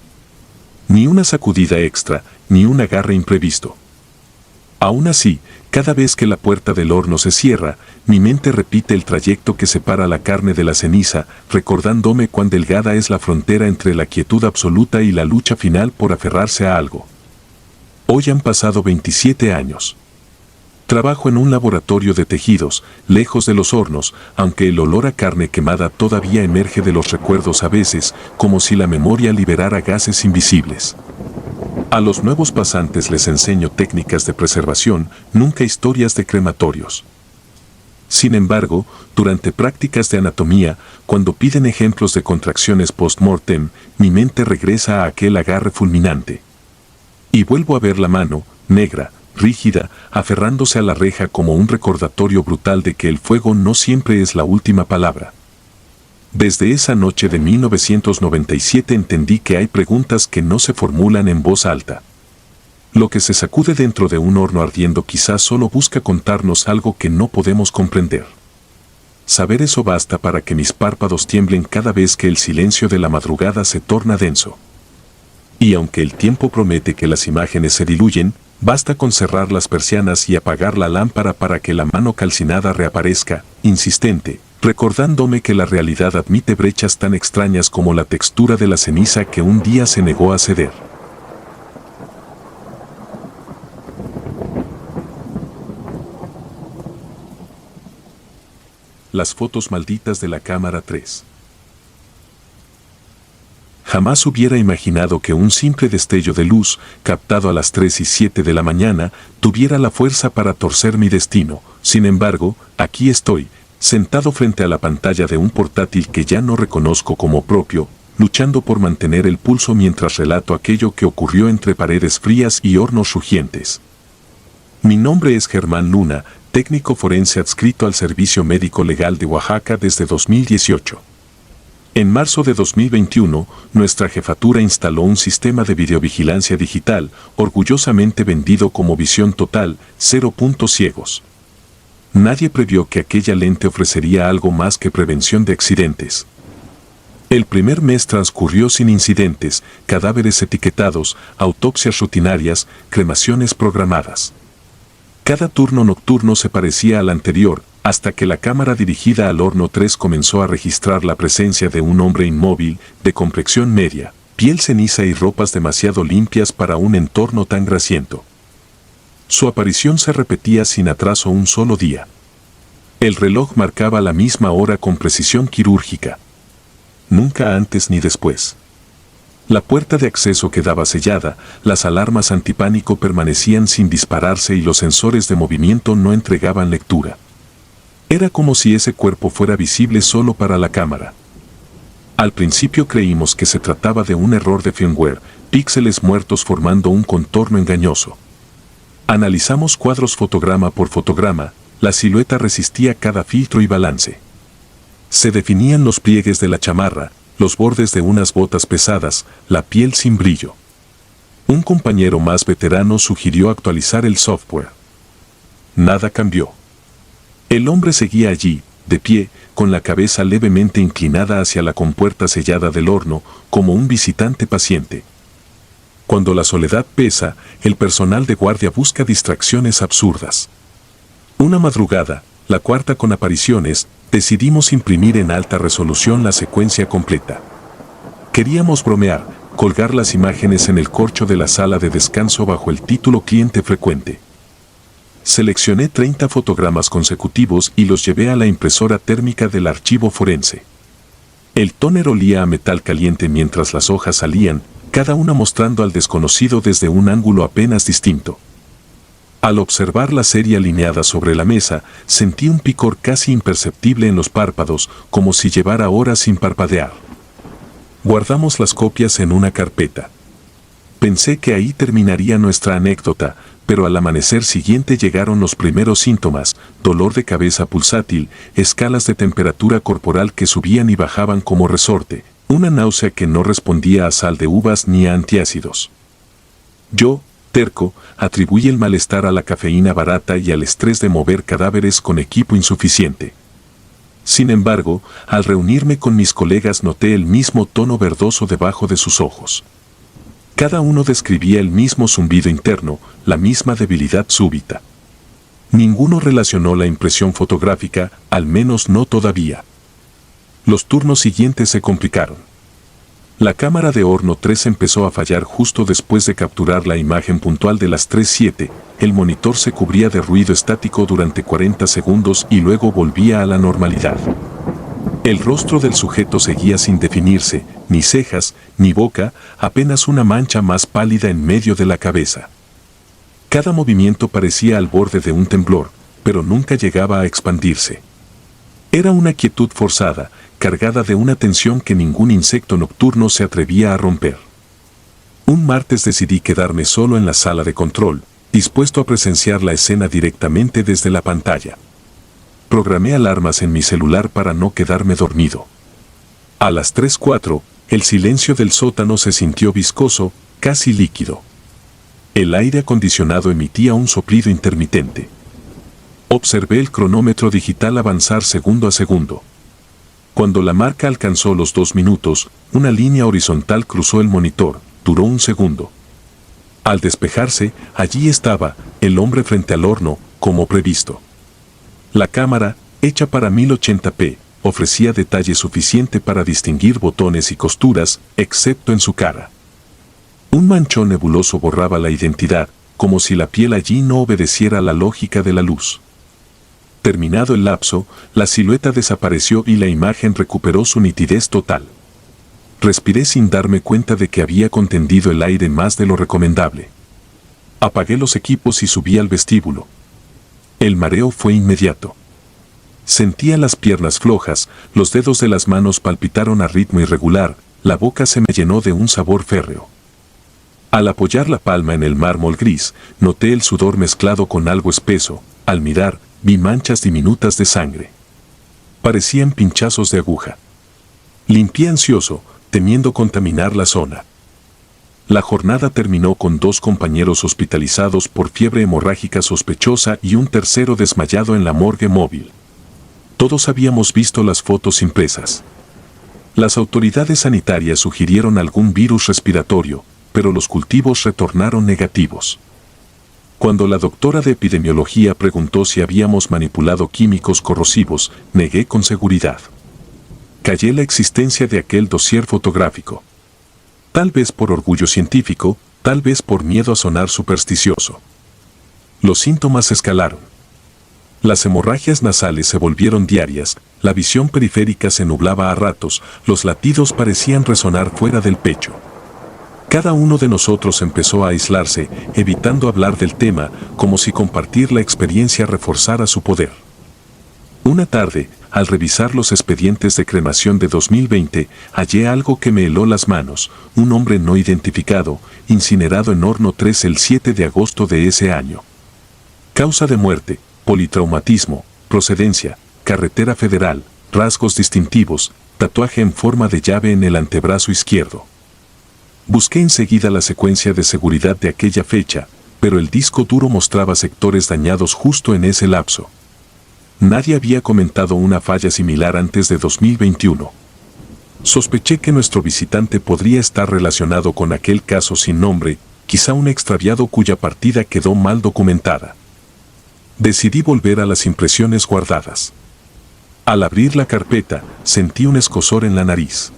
Ni una sacudida extra, ni un agarre imprevisto. Aún así, cada vez que la puerta del horno se cierra, mi mente repite el trayecto que separa la carne de la ceniza, recordándome cuán delgada es la frontera entre la quietud absoluta y la lucha final por aferrarse a algo. Hoy han pasado 27 años. Trabajo en un laboratorio de tejidos, lejos de los hornos, aunque el olor a carne quemada todavía emerge de los recuerdos a veces, como si la memoria liberara gases invisibles. A los nuevos pasantes les enseño técnicas de preservación, nunca historias de crematorios. Sin embargo, durante prácticas de anatomía, cuando piden ejemplos de contracciones post-mortem, mi mente regresa a aquel agarre fulminante. Y vuelvo a ver la mano, negra, rígida, aferrándose a la reja como un recordatorio brutal de que el fuego no siempre es la última palabra. Desde esa noche de 1997 entendí que hay preguntas que no se formulan en voz alta. Lo que se sacude dentro de un horno ardiendo quizás solo busca contarnos algo que no podemos comprender. Saber eso basta para que mis párpados tiemblen cada vez que el silencio de la madrugada se torna denso. Y aunque el tiempo promete que las imágenes se diluyen, basta con cerrar las persianas y apagar la lámpara para que la mano calcinada reaparezca, insistente, recordándome que la realidad admite brechas tan extrañas como la textura de la ceniza que un día se negó a ceder. Las fotos malditas de la cámara 3. Jamás hubiera imaginado que un simple destello de luz, captado a las 3:07 de la mañana, tuviera la fuerza para torcer mi destino. Sin embargo, aquí estoy, sentado frente a la pantalla de un portátil que ya no reconozco como propio, luchando por mantener el pulso mientras relato aquello que ocurrió entre paredes frías y hornos rugientes. Mi nombre es Germán Luna, técnico forense adscrito al Servicio Médico Legal de Oaxaca desde 2018. En marzo de 2021, nuestra jefatura instaló un sistema de videovigilancia digital, orgullosamente vendido como Visión Total, 0 puntos ciegos. Nadie previó que aquella lente ofrecería algo más que prevención de accidentes. El primer mes transcurrió sin incidentes, cadáveres etiquetados, autopsias rutinarias, cremaciones programadas. Cada turno nocturno se parecía al anterior, hasta que la cámara dirigida al horno 3 comenzó a registrar la presencia de un hombre inmóvil, de complexión media, piel ceniza y ropas demasiado limpias para un entorno tan grasiento. Su aparición se repetía sin atraso un solo día. El reloj marcaba la misma hora con precisión quirúrgica. Nunca antes ni después. La puerta de acceso quedaba sellada, las alarmas antipánico permanecían sin dispararse y los sensores de movimiento no entregaban lectura. Era como si ese cuerpo fuera visible solo para la cámara. Al principio creímos que se trataba de un error de firmware, píxeles muertos formando un contorno engañoso. Analizamos cuadros fotograma por fotograma, la silueta resistía cada filtro y balance. Se definían los pliegues de la chamarra, los bordes de unas botas pesadas, la piel sin brillo. Un compañero más veterano sugirió actualizar el software. Nada cambió. El hombre seguía allí, de pie, con la cabeza levemente inclinada hacia la compuerta sellada del horno, como un visitante paciente. Cuando la soledad pesa, el personal de guardia busca distracciones absurdas. Una madrugada, la cuarta con apariciones, decidimos imprimir en alta resolución la secuencia completa. Queríamos bromear, colgar las imágenes en el corcho de la sala de descanso bajo el título Cliente frecuente. Seleccioné 30 fotogramas consecutivos y los llevé a la impresora térmica del archivo forense. El tóner olía a metal caliente mientras las hojas salían, cada una mostrando al desconocido desde un ángulo apenas distinto. Al observar la serie alineada sobre la mesa, sentí un picor casi imperceptible en los párpados, como si llevara horas sin parpadear. Guardamos las copias en una carpeta. Pensé que ahí terminaría nuestra anécdota, pero al amanecer siguiente llegaron los primeros síntomas: dolor de cabeza pulsátil, escalas de temperatura corporal que subían y bajaban como resorte, una náusea que no respondía a sal de uvas ni a antiácidos. Yo, terco, atribuí el malestar a la cafeína barata y al estrés de mover cadáveres con equipo insuficiente. Sin embargo, al reunirme con mis colegas noté el mismo tono verdoso debajo de sus ojos. Cada uno describía el mismo zumbido interno, la misma debilidad súbita. Ninguno relacionó la impresión fotográfica, al menos no todavía. Los turnos siguientes se complicaron. La cámara de horno 3 empezó a fallar justo después de capturar la imagen puntual de las 3:07, el monitor se cubría de ruido estático durante 40 segundos y luego volvía a la normalidad. El rostro del sujeto seguía sin definirse, ni cejas, ni boca, apenas una mancha más pálida en medio de la cabeza. Cada movimiento parecía al borde de un temblor, pero nunca llegaba a expandirse. Era una quietud forzada, cargada de una tensión que ningún insecto nocturno se atrevía a romper. Un martes decidí quedarme solo en la sala de control, dispuesto a presenciar la escena directamente desde la pantalla. Programé alarmas en mi celular para no quedarme dormido. A las 3:04, el silencio del sótano se sintió viscoso, casi líquido. El aire acondicionado emitía un soplido intermitente. Observé el cronómetro digital avanzar segundo a segundo. Cuando la marca alcanzó los 2 minutos, una línea horizontal cruzó el monitor, duró un segundo. Al despejarse, allí estaba, el hombre frente al horno, como previsto. La cámara, hecha para 1080p, ofrecía detalle suficiente para distinguir botones y costuras, excepto en su cara. Un manchón nebuloso borraba la identidad, como si la piel allí no obedeciera a la lógica de la luz. Terminado el lapso, la silueta desapareció y la imagen recuperó su nitidez total. Respiré sin darme cuenta de que había contendido el aire más de lo recomendable. Apagué los equipos y subí al vestíbulo. El mareo fue inmediato. Sentía las piernas flojas, los dedos de las manos palpitaron a ritmo irregular, la boca se me llenó de un sabor férreo. Al apoyar la palma en el mármol gris, noté el sudor mezclado con algo espeso. Al mirar, vi manchas diminutas de sangre. Parecían pinchazos de aguja. Limpié ansioso, temiendo contaminar la zona. La jornada terminó con 2 compañeros hospitalizados por fiebre hemorrágica sospechosa y un tercero desmayado en la morgue móvil. Todos habíamos visto las fotos impresas. Las autoridades sanitarias sugirieron algún virus respiratorio, pero los cultivos retornaron negativos. Cuando la doctora de epidemiología preguntó si habíamos manipulado químicos corrosivos, negué con seguridad. Callé la existencia de aquel dossier fotográfico. Tal vez por orgullo científico, tal vez por miedo a sonar supersticioso. Los síntomas escalaron. Las hemorragias nasales se volvieron diarias, la visión periférica se nublaba a ratos, los latidos parecían resonar fuera del pecho. Cada uno de nosotros empezó a aislarse, evitando hablar del tema, como si compartir la experiencia reforzara su poder. Una tarde, al revisar los expedientes de cremación de 2020, hallé algo que me heló las manos: un hombre no identificado, incinerado en horno 3 el 7 de agosto de ese año. Causa de muerte, politraumatismo, procedencia, carretera federal, rasgos distintivos, tatuaje en forma de llave en el antebrazo izquierdo. Busqué enseguida la secuencia de seguridad de aquella fecha, pero el disco duro mostraba sectores dañados justo en ese lapso. Nadie había comentado una falla similar antes de 2021. Sospeché que nuestro visitante podría estar relacionado con aquel caso sin nombre, quizá un extraviado cuya partida quedó mal documentada. Decidí volver a las impresiones guardadas. Al abrir la carpeta, sentí un escozor en la nariz.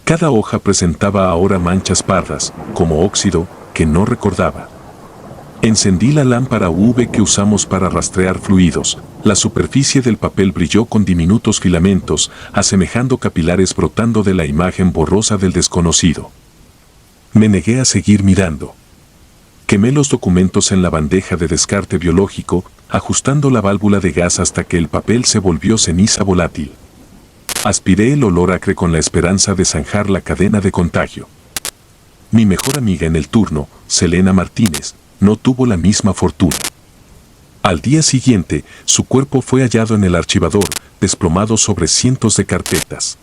Cada hoja presentaba ahora manchas pardas, como óxido, que no recordaba. Encendí la lámpara UV que usamos para rastrear fluidos. La superficie del papel brilló con diminutos filamentos, asemejando capilares brotando de la imagen borrosa del desconocido. Me negué a seguir mirando. Quemé los documentos en la bandeja de descarte biológico, ajustando la válvula de gas hasta que el papel se volvió ceniza volátil. Aspiré el olor acre con la esperanza de zanjar la cadena de contagio. Mi mejor amiga en el turno, Selena Martínez, no tuvo la misma fortuna. Al día siguiente, su cuerpo fue hallado en el archivador, desplomado sobre cientos de carpetas.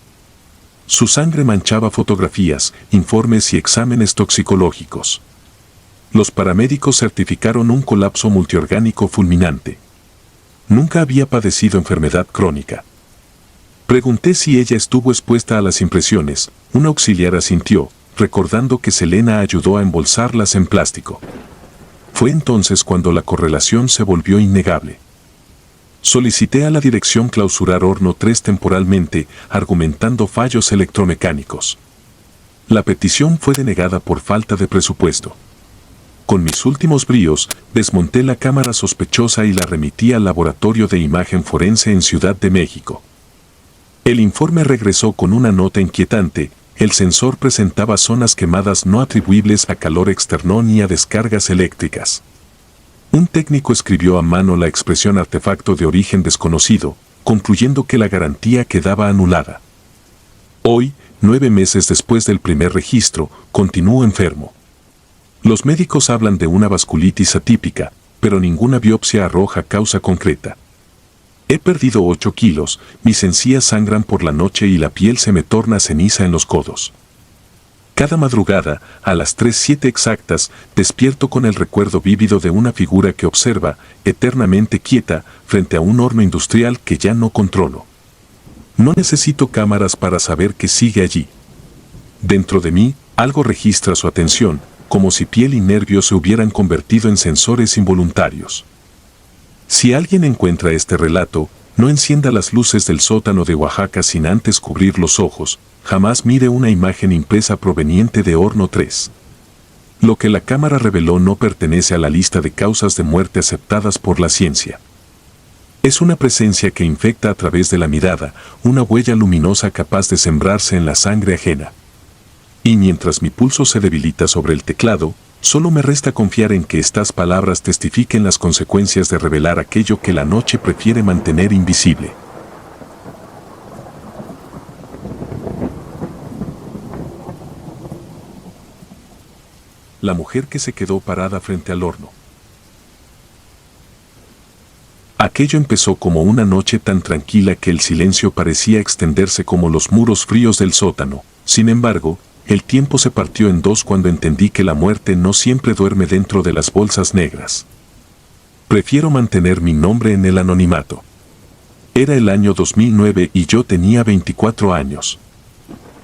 Su sangre manchaba fotografías, informes y exámenes toxicológicos. Los paramédicos certificaron un colapso multiorgánico fulminante. Nunca había padecido enfermedad crónica. Pregunté si ella estuvo expuesta a las impresiones. Un auxiliar asintió, recordando que Selena ayudó a embolsarlas en plástico. Fue entonces cuando la correlación se volvió innegable. Solicité a la dirección clausurar Horno 3 temporalmente, argumentando fallos electromecánicos. La petición fue denegada por falta de presupuesto. Con mis últimos bríos, desmonté la cámara sospechosa y la remití al Laboratorio de Imagen Forense en Ciudad de México. El informe regresó con una nota inquietante. El sensor presentaba zonas quemadas no atribuibles a calor externo ni a descargas eléctricas. Un técnico escribió a mano la expresión artefacto de origen desconocido, concluyendo que la garantía quedaba anulada. Hoy, 9 meses después del primer registro, continúo enfermo. Los médicos hablan de una vasculitis atípica, pero ninguna biopsia arroja causa concreta. He perdido 8 kilos, mis encías sangran por la noche y la piel se me torna ceniza en los codos. Cada madrugada, a las 3:07 exactas, despierto con el recuerdo vívido de una figura que observa, eternamente quieta, frente a un horno industrial que ya no controlo. No necesito cámaras para saber que sigue allí. Dentro de mí, algo registra su atención, como si piel y nervios se hubieran convertido en sensores involuntarios. Si alguien encuentra este relato, no encienda las luces del sótano de Oaxaca sin antes cubrir los ojos, jamás mire una imagen impresa proveniente de Horno 3. Lo que la cámara reveló no pertenece a la lista de causas de muerte aceptadas por la ciencia. Es una presencia que infecta a través de la mirada, una huella luminosa capaz de sembrarse en la sangre ajena. Y mientras mi pulso se debilita sobre el teclado, solo me resta confiar en que estas palabras testifiquen las consecuencias de revelar aquello que la noche prefiere mantener invisible. La mujer que se quedó parada frente al horno. Aquello empezó como una noche tan tranquila que el silencio parecía extenderse como los muros fríos del sótano. Sin embargo, el tiempo se partió en dos cuando entendí que la muerte no siempre duerme dentro de las bolsas negras. Prefiero mantener mi nombre en el anonimato. Era el año 2009 y yo tenía 24 años.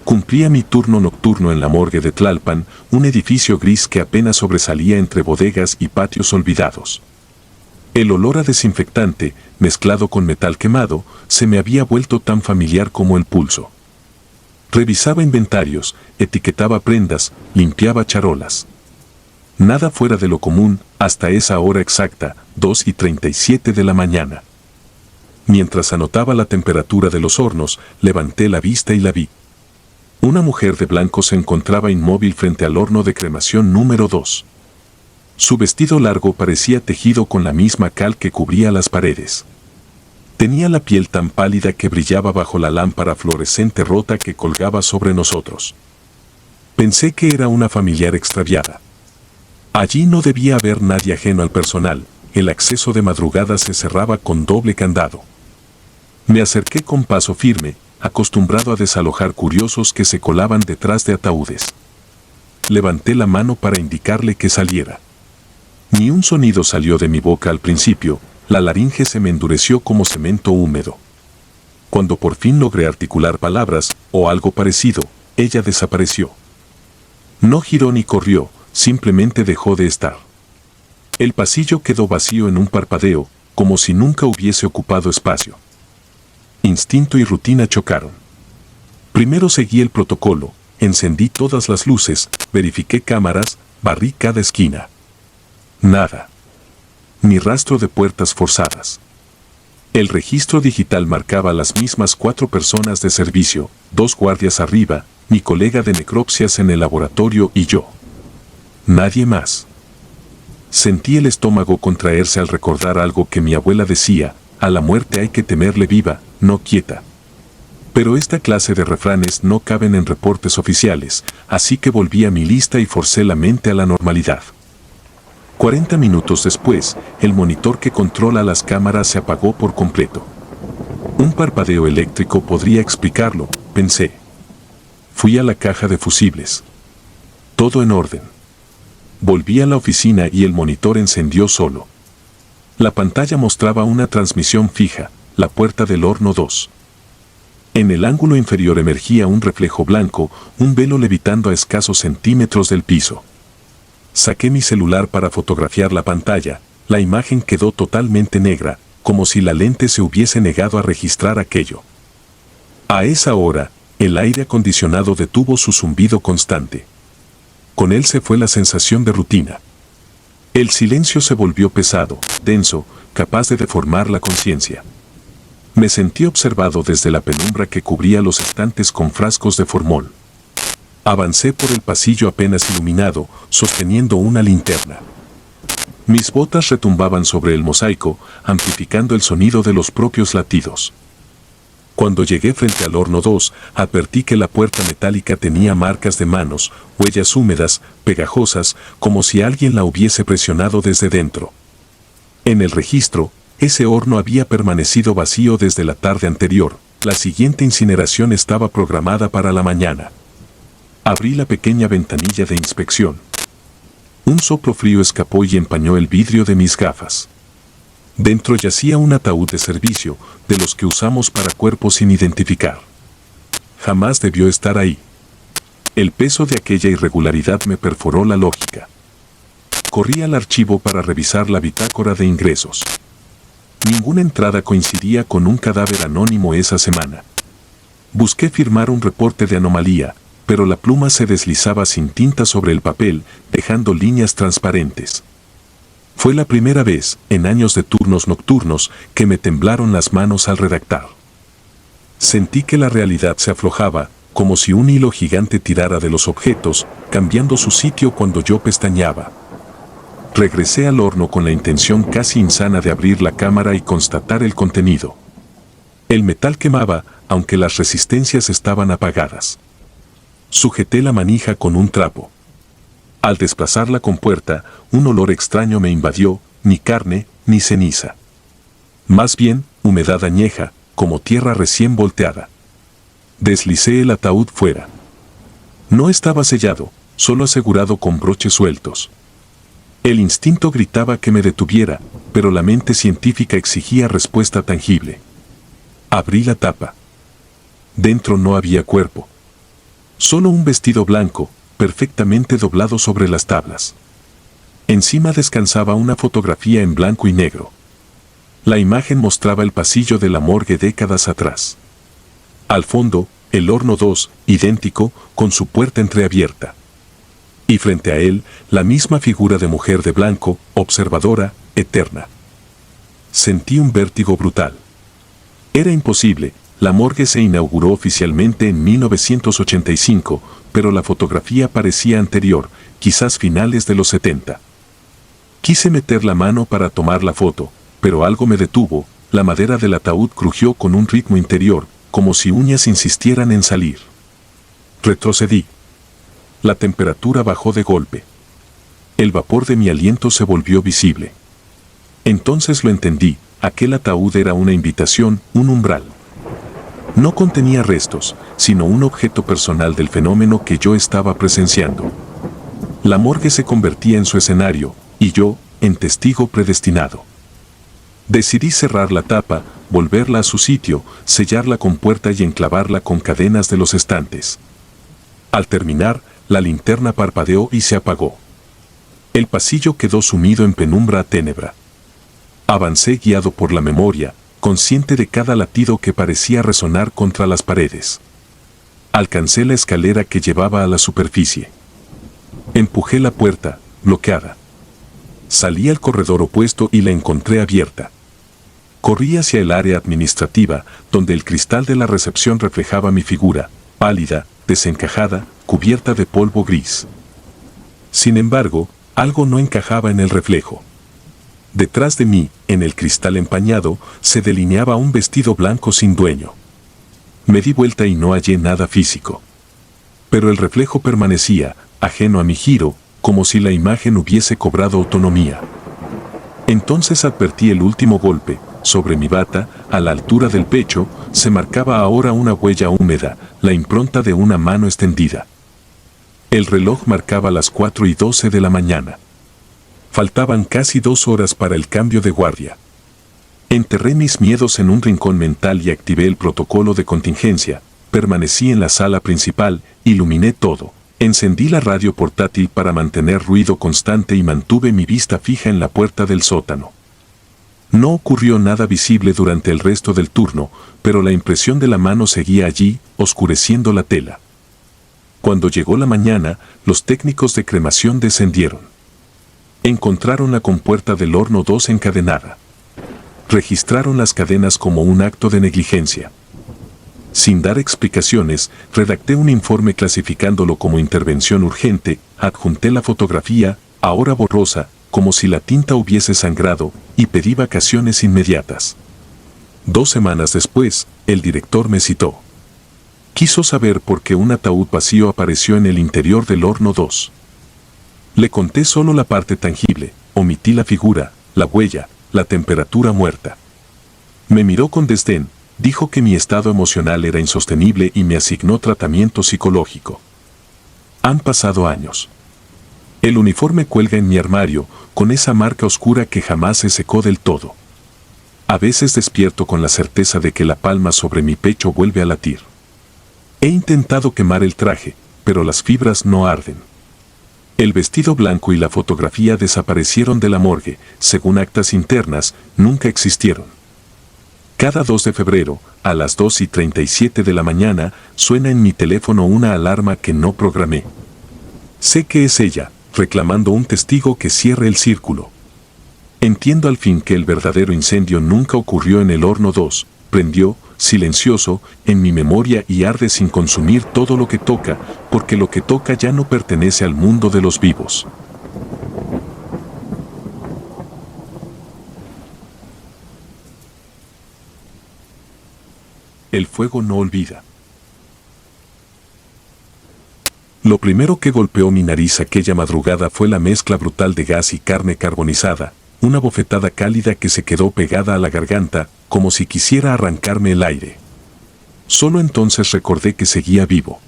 Cumplía mi turno nocturno en la morgue de Tlalpan, un edificio gris que apenas sobresalía entre bodegas y patios olvidados. El olor a desinfectante, mezclado con metal quemado, se me había vuelto tan familiar como el pulso. Revisaba inventarios, etiquetaba prendas, limpiaba charolas. Nada fuera de lo común, hasta esa hora exacta, 2:37 de la mañana. Mientras anotaba la temperatura de los hornos, levanté la vista y la vi. Una mujer de blanco se encontraba inmóvil frente al horno de cremación número 2. Su vestido largo parecía tejido con la misma cal que cubría las paredes. Tenía la piel tan pálida que brillaba bajo la lámpara fluorescente rota que colgaba sobre nosotros. Pensé que era una familiar extraviada. Allí no debía haber nadie ajeno al personal, el acceso de madrugada se cerraba con doble candado. Me acerqué con paso firme, acostumbrado a desalojar curiosos que se colaban detrás de ataúdes. Levanté la mano para indicarle que saliera. Ni un sonido salió de mi boca al principio, la laringe se me endureció como cemento húmedo. Cuando por fin logré articular palabras, o algo parecido, ella desapareció. No giró ni corrió, simplemente dejó de estar. El pasillo quedó vacío en un parpadeo, como si nunca hubiese ocupado espacio. Instinto y rutina chocaron. Primero seguí el protocolo, encendí todas las luces, verifiqué cámaras, barrí cada esquina. Nada. Ni rastro de puertas forzadas. El registro digital marcaba las mismas 4 personas de servicio, 2 guardias arriba, mi colega de necropsias en el laboratorio y yo. Nadie más. Sentí el estómago contraerse al recordar algo que mi abuela decía: a la muerte hay que temerle viva, no quieta. Pero esta clase de refranes no caben en reportes oficiales, así que volví a mi lista y forcé la mente a la normalidad. 40 minutos después, el monitor que controla las cámaras se apagó por completo. Un parpadeo eléctrico podría explicarlo, pensé. Fui a la caja de fusibles. Todo en orden. Volví a la oficina y el monitor encendió solo. La pantalla mostraba una transmisión fija, la puerta del horno 2. En el ángulo inferior emergía un reflejo blanco, un velo levitando a escasos centímetros del piso. Saqué mi celular para fotografiar la pantalla, la imagen quedó totalmente negra, como si la lente se hubiese negado a registrar aquello. A esa hora, el aire acondicionado detuvo su zumbido constante. Con él se fue la sensación de rutina. El silencio se volvió pesado, denso, capaz de deformar la conciencia. Me sentí observado desde la penumbra que cubría los estantes con frascos de formol. Avancé por el pasillo apenas iluminado, sosteniendo una linterna. Mis botas retumbaban sobre el mosaico, amplificando el sonido de los propios latidos. Cuando llegué frente al horno 2, advertí que la puerta metálica tenía marcas de manos, huellas húmedas, pegajosas, como si alguien la hubiese presionado desde dentro. En el registro, ese horno había permanecido vacío desde la tarde anterior. La siguiente incineración estaba programada para la mañana. Abrí la pequeña ventanilla de inspección. Un soplo frío escapó y empañó el vidrio de mis gafas. Dentro yacía un ataúd de servicio, de los que usamos para cuerpos sin identificar. Jamás debió estar ahí. El peso de aquella irregularidad me perforó la lógica. Corrí al archivo para revisar la bitácora de ingresos. Ninguna entrada coincidía con un cadáver anónimo esa semana. Busqué firmar un reporte de anomalía, pero la pluma se deslizaba sin tinta sobre el papel, dejando líneas transparentes. Fue la primera vez, en años de turnos nocturnos, que me temblaron las manos al redactar. Sentí que la realidad se aflojaba, como si un hilo gigante tirara de los objetos, cambiando su sitio cuando yo pestañeaba. Regresé al horno con la intención casi insana de abrir la cámara y constatar el contenido. El metal quemaba, aunque las resistencias estaban apagadas. Sujeté la manija con un trapo. Al desplazar la compuerta, un olor extraño me invadió, ni carne, ni ceniza. Más bien, humedad añeja, como tierra recién volteada. Deslicé el ataúd fuera. No estaba sellado, solo asegurado con broches sueltos. El instinto gritaba que me detuviera, pero la mente científica exigía respuesta tangible. Abrí la tapa. Dentro no había cuerpo. Solo un vestido blanco, perfectamente doblado sobre las tablas. Encima descansaba una fotografía en blanco y negro. La imagen mostraba el pasillo de la morgue décadas atrás. Al fondo, el horno 2, idéntico, con su puerta entreabierta. Y frente a él, la misma figura de mujer de blanco, observadora, eterna. Sentí un vértigo brutal. Era imposible. La morgue se inauguró oficialmente en 1985, pero la fotografía parecía anterior, quizás finales de los 70. Quise meter la mano para tomar la foto, pero algo me detuvo. La madera del ataúd crujió con un ritmo interior, como si uñas insistieran en salir. Retrocedí. La temperatura bajó de golpe. El vapor de mi aliento se volvió visible. Entonces lo entendí, aquel ataúd era una invitación, un umbral. No contenía restos, sino un objeto personal del fenómeno que yo estaba presenciando. La morgue se convertía en su escenario, y yo, en testigo predestinado. Decidí cerrar la tapa, volverla a su sitio, sellarla con puerta y enclavarla con cadenas de los estantes. Al terminar, la linterna parpadeó y se apagó. El pasillo quedó sumido en penumbra ténebra. Avancé guiado por la memoria, consciente de cada latido que parecía resonar contra las paredes. Alcancé la escalera que llevaba a la superficie. Empujé la puerta, bloqueada. Salí al corredor opuesto y la encontré abierta. Corrí hacia el área administrativa, donde el cristal de la recepción reflejaba mi figura, pálida, desencajada, cubierta de polvo gris. Sin embargo, algo no encajaba en el reflejo. Detrás de mí, en el cristal empañado, se delineaba un vestido blanco sin dueño. Me di vuelta y no hallé nada físico. Pero el reflejo permanecía, ajeno a mi giro, como si la imagen hubiese cobrado autonomía. Entonces advertí el último golpe. Sobre mi bata, a la altura del pecho, se marcaba ahora una huella húmeda, la impronta de una mano extendida. El reloj marcaba las 4:12 de la mañana. Faltaban casi 2 horas para el cambio de guardia. Enterré mis miedos en un rincón mental y activé el protocolo de contingencia. Permanecí en la sala principal, iluminé todo. Encendí la radio portátil para mantener ruido constante y mantuve mi vista fija en la puerta del sótano. No ocurrió nada visible durante el resto del turno, pero la impresión de la mano seguía allí, oscureciendo la tela. Cuando llegó la mañana, los técnicos de cremación descendieron. Encontraron la compuerta del horno 2 encadenada. Registraron las cadenas como un acto de negligencia. Sin dar explicaciones, redacté un informe clasificándolo como intervención urgente, adjunté la fotografía, ahora borrosa, como si la tinta hubiese sangrado, y pedí vacaciones inmediatas. 2 semanas después, el director me citó. Quiso saber por qué un ataúd vacío apareció en el interior del horno 2. Le conté solo la parte tangible, omití la figura, la huella, la temperatura muerta. Me miró con desdén, dijo que mi estado emocional era insostenible y me asignó tratamiento psicológico. Han pasado años. El uniforme cuelga en mi armario, con esa marca oscura que jamás se secó del todo. A veces despierto con la certeza de que la palma sobre mi pecho vuelve a latir. He intentado quemar el traje, pero las fibras no arden. El vestido blanco y la fotografía desaparecieron de la morgue, según actas internas, nunca existieron. Cada 2 de febrero, a las 2:37 de la mañana, suena en mi teléfono una alarma que no programé. Sé que es ella, reclamando un testigo que cierre el círculo. Entiendo al fin que el verdadero incendio nunca ocurrió en el horno 2, prendió, silencioso, en mi memoria y arde sin consumir todo lo que toca, porque lo que toca ya no pertenece al mundo de los vivos. El fuego no olvida. Lo primero que golpeó mi nariz aquella madrugada fue la mezcla brutal de gas y carne carbonizada, una bofetada cálida que se quedó pegada a la garganta, como si quisiera arrancarme el aire. Solo entonces recordé que seguía vivo.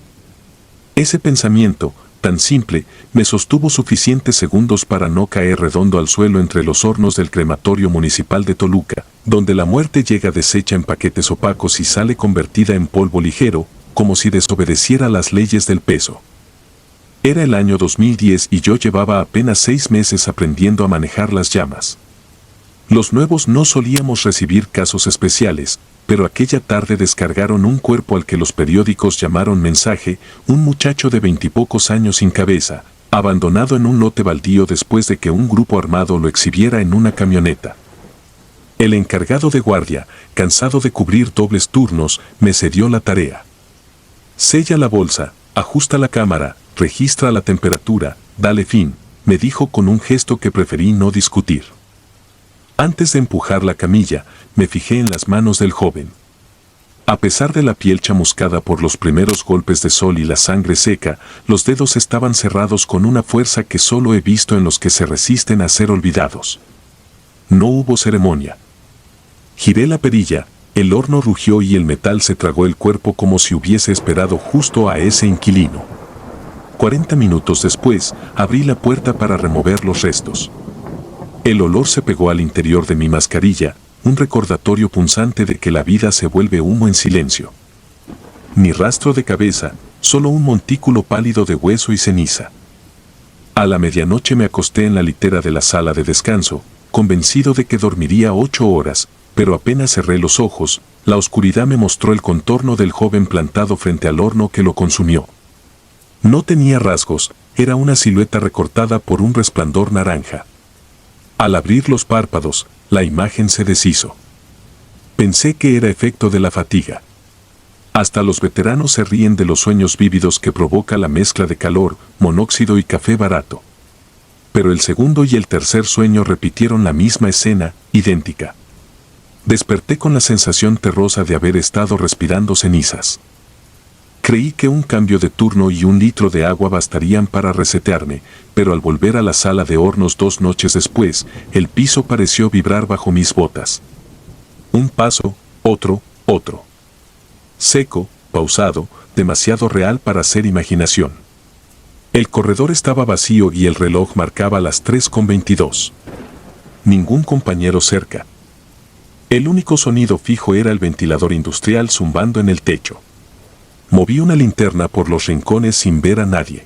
Ese pensamiento, tan simple, me sostuvo suficientes segundos para no caer redondo al suelo entre los hornos del crematorio municipal de Toluca, donde la muerte llega deshecha en paquetes opacos y sale convertida en polvo ligero, como si desobedeciera las leyes del peso. Era el año 2010 y yo llevaba apenas 6 meses aprendiendo a manejar las llamas. Los nuevos no solíamos recibir casos especiales, pero aquella tarde descargaron un cuerpo al que los periódicos llamaron mensaje, un muchacho de 20 y pocos años sin cabeza, abandonado en un lote baldío después de que un grupo armado lo exhibiera en una camioneta. El encargado de guardia, cansado de cubrir dobles turnos, me cedió la tarea. Sella la bolsa, ajusta la cámara, registra la temperatura, dale fin, me dijo con un gesto que preferí no discutir. Antes de empujar la camilla, me fijé en las manos del joven. A pesar de la piel chamuscada por los primeros golpes de sol y la sangre seca, los dedos estaban cerrados con una fuerza que solo he visto en los que se resisten a ser olvidados. No hubo ceremonia. Giré la perilla, el horno rugió y el metal se tragó el cuerpo como si hubiese esperado justo a ese inquilino. 40 minutos después, abrí la puerta para remover los restos. El olor se pegó al interior de mi mascarilla, un recordatorio punzante de que la vida se vuelve humo en silencio. Ni rastro de cabeza, solo un montículo pálido de hueso y ceniza. A la medianoche me acosté en la litera de la sala de descanso, convencido de que dormiría 8 horas, pero apenas cerré los ojos, la oscuridad me mostró el contorno del joven plantado frente al horno que lo consumió. No tenía rasgos, era una silueta recortada por un resplandor naranja. Al abrir los párpados, la imagen se deshizo. Pensé que era efecto de la fatiga. Hasta los veteranos se ríen de los sueños vívidos que provoca la mezcla de calor, monóxido y café barato. Pero el segundo y el tercer sueño repitieron la misma escena, idéntica. Desperté con la sensación terrosa de haber estado respirando cenizas. Creí que un cambio de turno y 1 litro de agua bastarían para resetearme, pero al volver a la sala de hornos 2 noches después, el piso pareció vibrar bajo mis botas. Un paso, otro. Seco, pausado, demasiado real para ser imaginación. El corredor estaba vacío y el reloj marcaba las 3:22. Ningún compañero cerca. El único sonido fijo era el ventilador industrial zumbando en el techo. Moví una linterna por los rincones sin ver a nadie.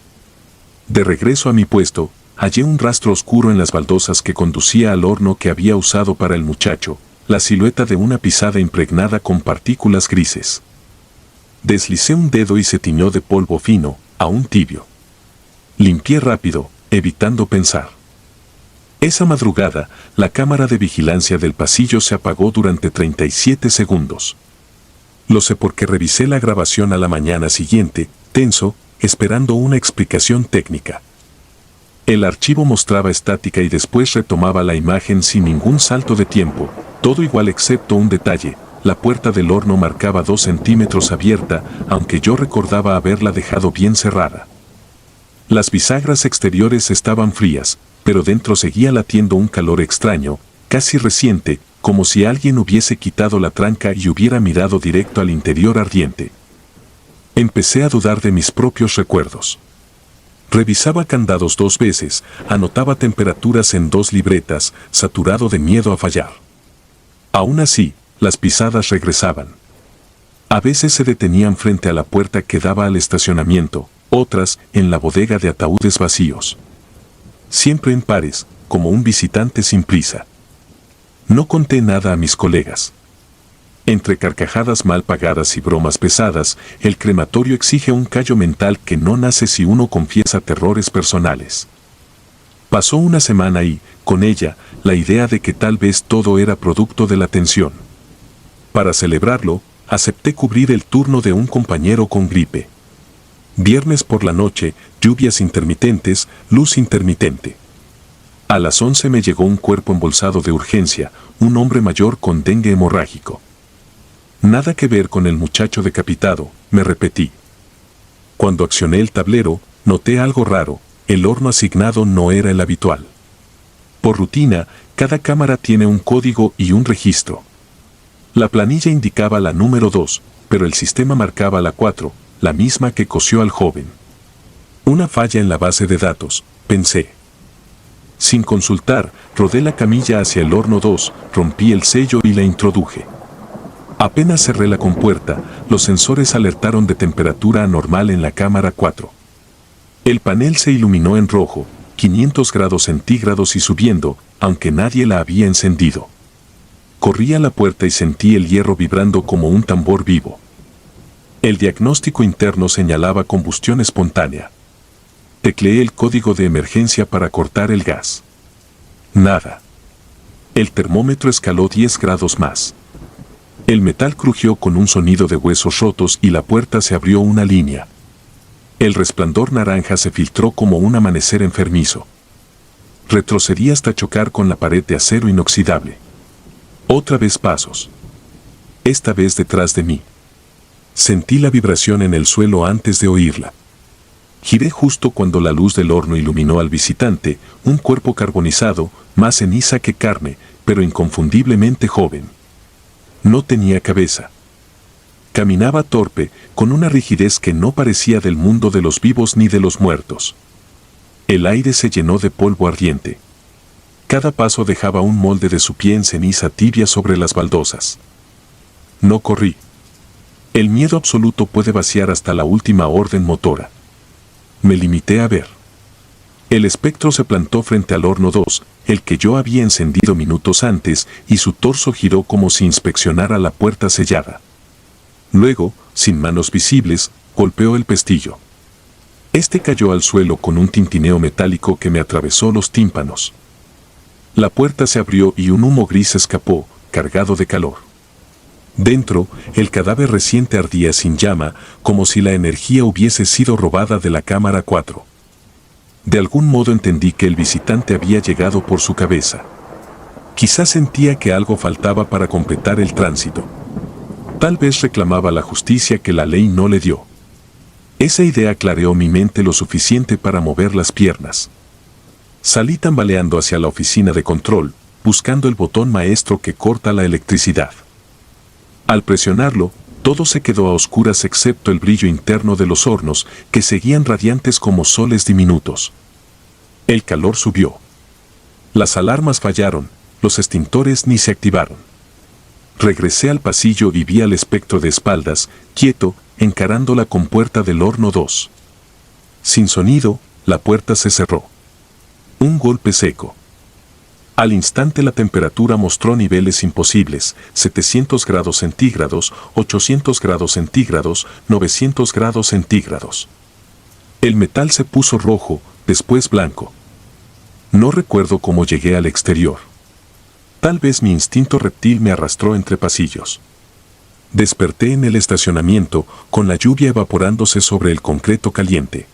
De regreso a mi puesto, hallé un rastro oscuro en las baldosas que conducía al horno que había usado para el muchacho, la silueta de una pisada impregnada con partículas grises. Deslicé un dedo y se tiñó de polvo fino, aún tibio. Limpié rápido, evitando pensar. Esa madrugada, la cámara de vigilancia del pasillo se apagó durante 37 segundos. Lo sé porque revisé la grabación a la mañana siguiente, tenso, esperando una explicación técnica. El archivo mostraba estática y después retomaba la imagen sin ningún salto de tiempo, todo igual excepto un detalle: la puerta del horno marcaba 2 centímetros abierta, aunque yo recordaba haberla dejado bien cerrada. Las bisagras exteriores estaban frías, pero dentro seguía latiendo un calor extraño, casi reciente, como si alguien hubiese quitado la tranca y hubiera mirado directo al interior ardiente. Empecé a dudar de mis propios recuerdos. Revisaba candados 2 veces, anotaba temperaturas en 2 libretas, saturado de miedo a fallar. Aún así, las pisadas regresaban. A veces se detenían frente a la puerta que daba al estacionamiento, otras en la bodega de ataúdes vacíos. Siempre en pares, como un visitante sin prisa. No conté nada a mis colegas. Entre carcajadas mal pagadas y bromas pesadas, el crematorio exige un callo mental que no nace si uno confiesa terrores personales. Pasó una semana y, con ella, la idea de que tal vez todo era producto de la tensión. Para celebrarlo, acepté cubrir el turno de un compañero con gripe. Viernes por la noche, lluvias intermitentes, luz intermitente. A las 11 me llegó un cuerpo embolsado de urgencia, un hombre mayor con dengue hemorrágico. Nada que ver con el muchacho decapitado, me repetí. Cuando accioné el tablero, noté algo raro: el horno asignado no era el habitual. Por rutina, cada cámara tiene un código y un registro. La planilla indicaba la número 2, pero el sistema marcaba la 4, la misma que cosió al joven. Una falla en la base de datos, pensé. Sin consultar, rodé la camilla hacia el horno 2, rompí el sello y la introduje. Apenas cerré la compuerta, los sensores alertaron de temperatura anormal en la cámara 4. El panel se iluminó en rojo, 500 grados centígrados y subiendo, aunque nadie la había encendido. Corrí a la puerta y sentí el hierro vibrando como un tambor vivo. El diagnóstico interno señalaba combustión espontánea. Tecleé el código de emergencia para cortar el gas. Nada. El termómetro escaló 10 grados más. El metal crujió con un sonido de huesos rotos y la puerta se abrió una línea. El resplandor naranja se filtró como un amanecer enfermizo. Retrocedí hasta chocar con la pared de acero inoxidable. Otra vez pasos. Esta vez detrás de mí. Sentí la vibración en el suelo antes de oírla. Giré justo cuando la luz del horno iluminó al visitante, un cuerpo carbonizado, más ceniza que carne, pero inconfundiblemente joven. No tenía cabeza. Caminaba torpe, con una rigidez que no parecía del mundo de los vivos ni de los muertos. El aire se llenó de polvo ardiente. Cada paso dejaba un molde de su pie en ceniza tibia sobre las baldosas. No corrí. El miedo absoluto puede vaciar hasta la última orden motora. Me limité a ver. El espectro se plantó frente al horno 2, el que yo había encendido minutos antes, y su torso giró como si inspeccionara la puerta sellada. Luego, sin manos visibles, golpeó el pestillo. Este cayó al suelo con un tintineo metálico que me atravesó los tímpanos. La puerta se abrió y un humo gris escapó, cargado de calor. Dentro, el cadáver reciente ardía sin llama, como si la energía hubiese sido robada de la cámara 4. De algún modo entendí que el visitante había llegado por su cabeza. Quizás sentía que algo faltaba para completar el tránsito. Tal vez reclamaba la justicia que la ley no le dio. Esa idea clareó mi mente lo suficiente para mover las piernas. Salí tambaleando hacia la oficina de control, buscando el botón maestro que corta la electricidad. Al presionarlo, todo se quedó a oscuras excepto el brillo interno de los hornos, que seguían radiantes como soles diminutos. El calor subió. Las alarmas fallaron, los extintores ni se activaron. Regresé al pasillo y vi al espectro de espaldas, quieto, encarando la compuerta del horno 2. Sin sonido, la puerta se cerró. Un golpe seco. Al instante la temperatura mostró niveles imposibles, 700 grados centígrados, 800 grados centígrados, 900 grados centígrados. El metal se puso rojo, después blanco. No recuerdo cómo llegué al exterior. Tal vez mi instinto reptil me arrastró entre pasillos. Desperté en el estacionamiento, con la lluvia evaporándose sobre el concreto caliente.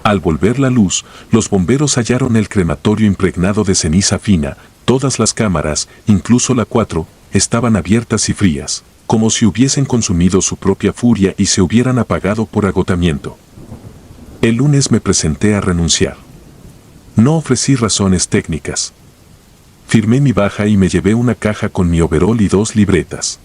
Al volver la luz, los bomberos hallaron el crematorio impregnado de ceniza fina, todas las cámaras, incluso la 4, estaban abiertas y frías, como si hubiesen consumido su propia furia y se hubieran apagado por agotamiento. El lunes me presenté a renunciar. No ofrecí razones técnicas. Firmé mi baja y me llevé una caja con mi overol y 2 libretas.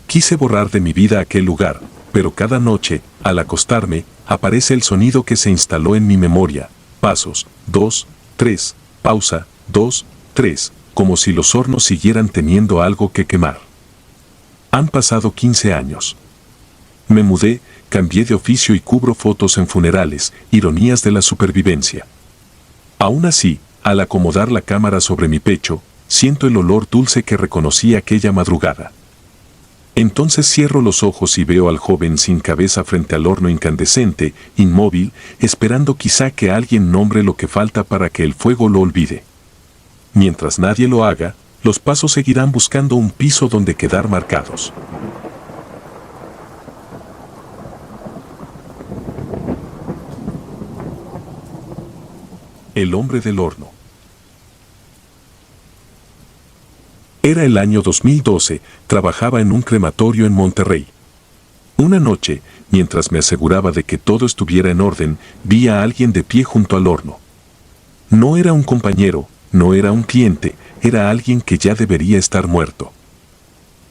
Quise borrar de mi vida aquel lugar, pero cada noche, al acostarme, aparece el sonido que se instaló en mi memoria. Pasos, 2, 3, pausa, 2, 3, como si los hornos siguieran teniendo algo que quemar. Han pasado 15 años. Me mudé, cambié de oficio y cubro fotos en funerales, ironías de la supervivencia. Aún así, al acomodar la cámara sobre mi pecho, siento el olor dulce que reconocí aquella madrugada. Entonces cierro los ojos y veo al joven sin cabeza frente al horno incandescente, inmóvil, esperando quizá que alguien nombre lo que falta para que el fuego lo olvide. Mientras nadie lo haga, los pasos seguirán buscando un piso donde quedar marcados. El hombre del horno. Era el año 2012, trabajaba en un crematorio en Monterrey. Una noche, mientras me aseguraba de que todo estuviera en orden, vi a alguien de pie junto al horno. No era un compañero, no era un cliente, era alguien que ya debería estar muerto.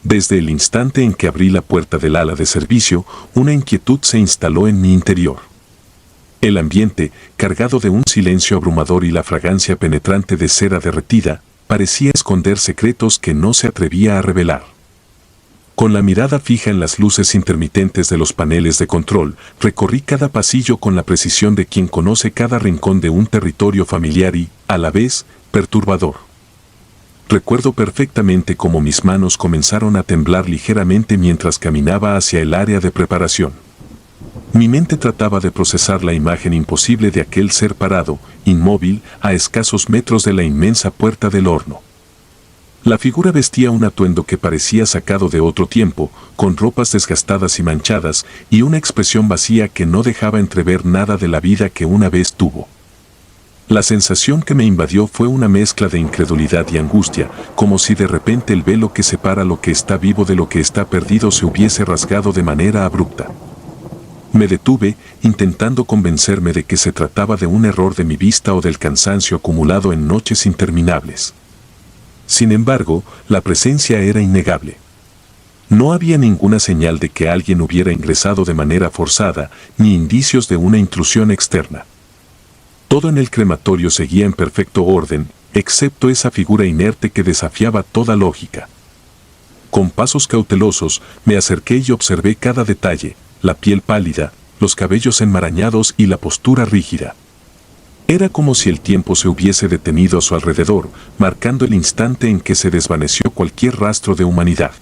Desde el instante en que abrí la puerta del ala de servicio, una inquietud se instaló en mi interior. El ambiente, cargado de un silencio abrumador y la fragancia penetrante de cera derretida, parecía esconder secretos que no se atrevía a revelar. Con la mirada fija en las luces intermitentes de los paneles de control, recorrí cada pasillo con la precisión de quien conoce cada rincón de un territorio familiar y, a la vez, perturbador. Recuerdo perfectamente cómo mis manos comenzaron a temblar ligeramente mientras caminaba hacia el área de preparación. Mi mente trataba de procesar la imagen imposible de aquel ser parado, inmóvil, a escasos metros de la inmensa puerta del horno. La figura vestía un atuendo que parecía sacado de otro tiempo, con ropas desgastadas y manchadas, y una expresión vacía que no dejaba entrever nada de la vida que una vez tuvo. La sensación que me invadió fue una mezcla de incredulidad y angustia, como si de repente el velo que separa lo que está vivo de lo que está perdido se hubiese rasgado de manera abrupta. Me detuve, intentando convencerme de que se trataba de un error de mi vista o del cansancio acumulado en noches interminables. Sin embargo, la presencia era innegable. No había ninguna señal de que alguien hubiera ingresado de manera forzada, ni indicios de una intrusión externa. Todo en el crematorio seguía en perfecto orden, excepto esa figura inerte que desafiaba toda lógica. Con pasos cautelosos, me acerqué y observé cada detalle, la piel pálida, los cabellos enmarañados y la postura rígida. Era como si el tiempo se hubiese detenido a su alrededor, marcando el instante en que se desvaneció cualquier rastro de humanidad.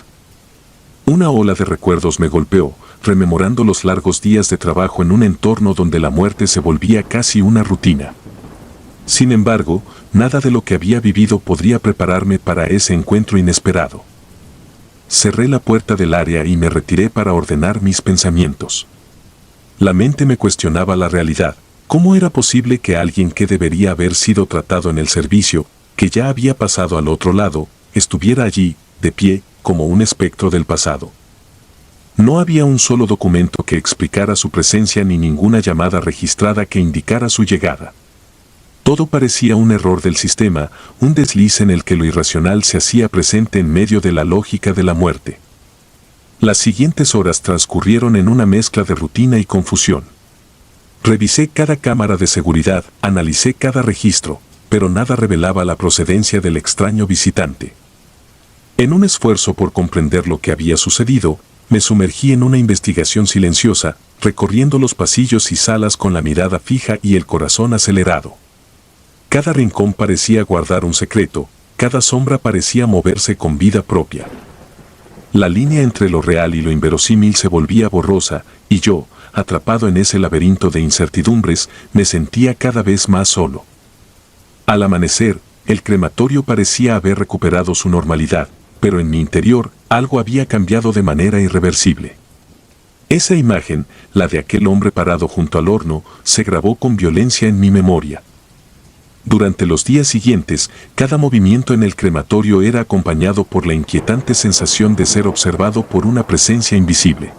Una ola de recuerdos me golpeó, rememorando los largos días de trabajo en un entorno donde la muerte se volvía casi una rutina. Sin embargo, nada de lo que había vivido podría prepararme para ese encuentro inesperado. Cerré la puerta del área y me retiré para ordenar mis pensamientos. La mente me cuestionaba la realidad. ¿Cómo era posible que alguien que debería haber sido tratado en el servicio, que ya había pasado al otro lado, estuviera allí, de pie, como un espectro del pasado? No había un solo documento que explicara su presencia ni ninguna llamada registrada que indicara su llegada. Todo parecía un error del sistema, un desliz en el que lo irracional se hacía presente en medio de la lógica de la muerte. Las siguientes horas transcurrieron en una mezcla de rutina y confusión. Revisé cada cámara de seguridad, analicé cada registro, pero nada revelaba la procedencia del extraño visitante. En un esfuerzo por comprender lo que había sucedido, me sumergí en una investigación silenciosa, recorriendo los pasillos y salas con la mirada fija y el corazón acelerado. Cada rincón parecía guardar un secreto, cada sombra parecía moverse con vida propia. La línea entre lo real y lo inverosímil se volvía borrosa, y yo, atrapado en ese laberinto de incertidumbres, me sentía cada vez más solo. Al amanecer, el crematorio parecía haber recuperado su normalidad, pero en mi interior, algo había cambiado de manera irreversible. Esa imagen, la de aquel hombre parado junto al horno, se grabó con violencia en mi memoria. Durante los días siguientes, cada movimiento en el crematorio era acompañado por la inquietante sensación de ser observado por una presencia invisible.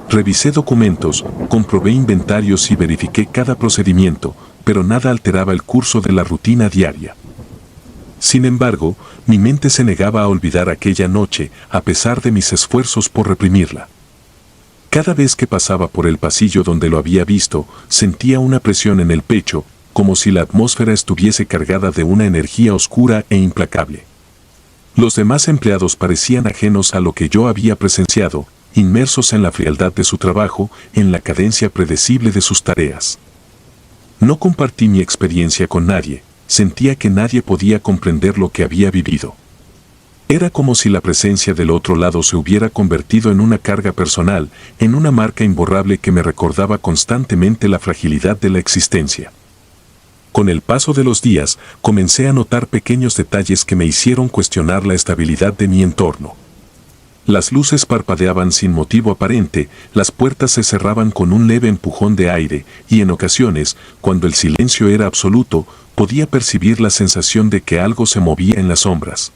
Revisé documentos, comprobé inventarios y verifiqué cada procedimiento, pero nada alteraba el curso de la rutina diaria. Sin embargo, mi mente se negaba a olvidar aquella noche, a pesar de mis esfuerzos por reprimirla. Cada vez que pasaba por el pasillo donde lo había visto, sentía una presión en el pecho, como si la atmósfera estuviese cargada de una energía oscura e implacable. Los demás empleados parecían ajenos a lo que yo había presenciado, inmersos en la frialdad de su trabajo, en la cadencia predecible de sus tareas. No compartí mi experiencia con nadie, sentía que nadie podía comprender lo que había vivido. Era como si la presencia del otro lado se hubiera convertido en una carga personal, en una marca imborrable que me recordaba constantemente la fragilidad de la existencia. Con el paso de los días, comencé a notar pequeños detalles que me hicieron cuestionar la estabilidad de mi entorno. Las luces parpadeaban sin motivo aparente, las puertas se cerraban con un leve empujón de aire, y en ocasiones, cuando el silencio era absoluto, podía percibir la sensación de que algo se movía en las sombras.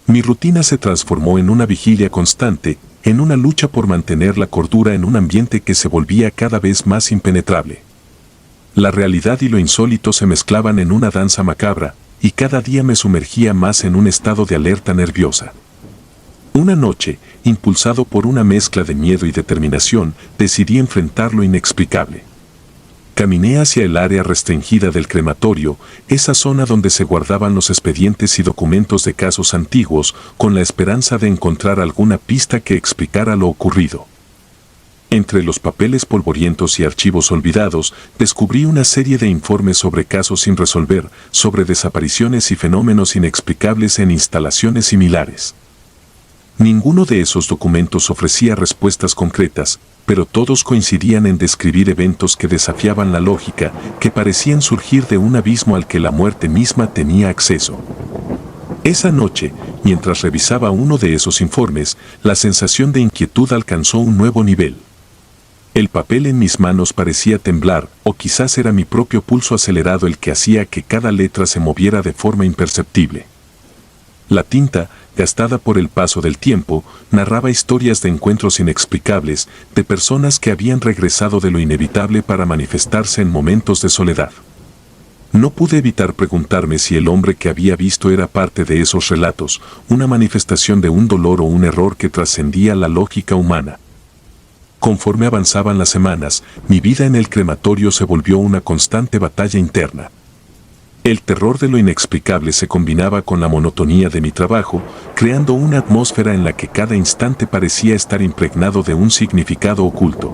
Mi rutina se transformó en una vigilia constante, en una lucha por mantener la cordura en un ambiente que se volvía cada vez más impenetrable. La realidad y lo insólito se mezclaban en una danza macabra, y cada día me sumergía más en un estado de alerta nerviosa. Una noche, impulsado por una mezcla de miedo y determinación, decidí enfrentar lo inexplicable. Caminé hacia el área restringida del crematorio, esa zona donde se guardaban los expedientes y documentos de casos antiguos, con la esperanza de encontrar alguna pista que explicara lo ocurrido. Entre los papeles polvorientos y archivos olvidados, descubrí una serie de informes sobre casos sin resolver, sobre desapariciones y fenómenos inexplicables en instalaciones similares. Ninguno de esos documentos ofrecía respuestas concretas, pero todos coincidían en describir eventos que desafiaban la lógica, que parecían surgir de un abismo al que la muerte misma tenía acceso. Esa noche, mientras revisaba uno de esos informes, la sensación de inquietud alcanzó un nuevo nivel. El papel en mis manos parecía temblar, o quizás era mi propio pulso acelerado el que hacía que cada letra se moviera de forma imperceptible. La tinta, gastada por el paso del tiempo, narraba historias de encuentros inexplicables, de personas que habían regresado de lo inevitable para manifestarse en momentos de soledad. No pude evitar preguntarme si el hombre que había visto era parte de esos relatos, una manifestación de un dolor o un error que trascendía la lógica humana. Conforme avanzaban las semanas, mi vida en el crematorio se volvió una constante batalla interna. El terror de lo inexplicable se combinaba con la monotonía de mi trabajo, creando una atmósfera en la que cada instante parecía estar impregnado de un significado oculto.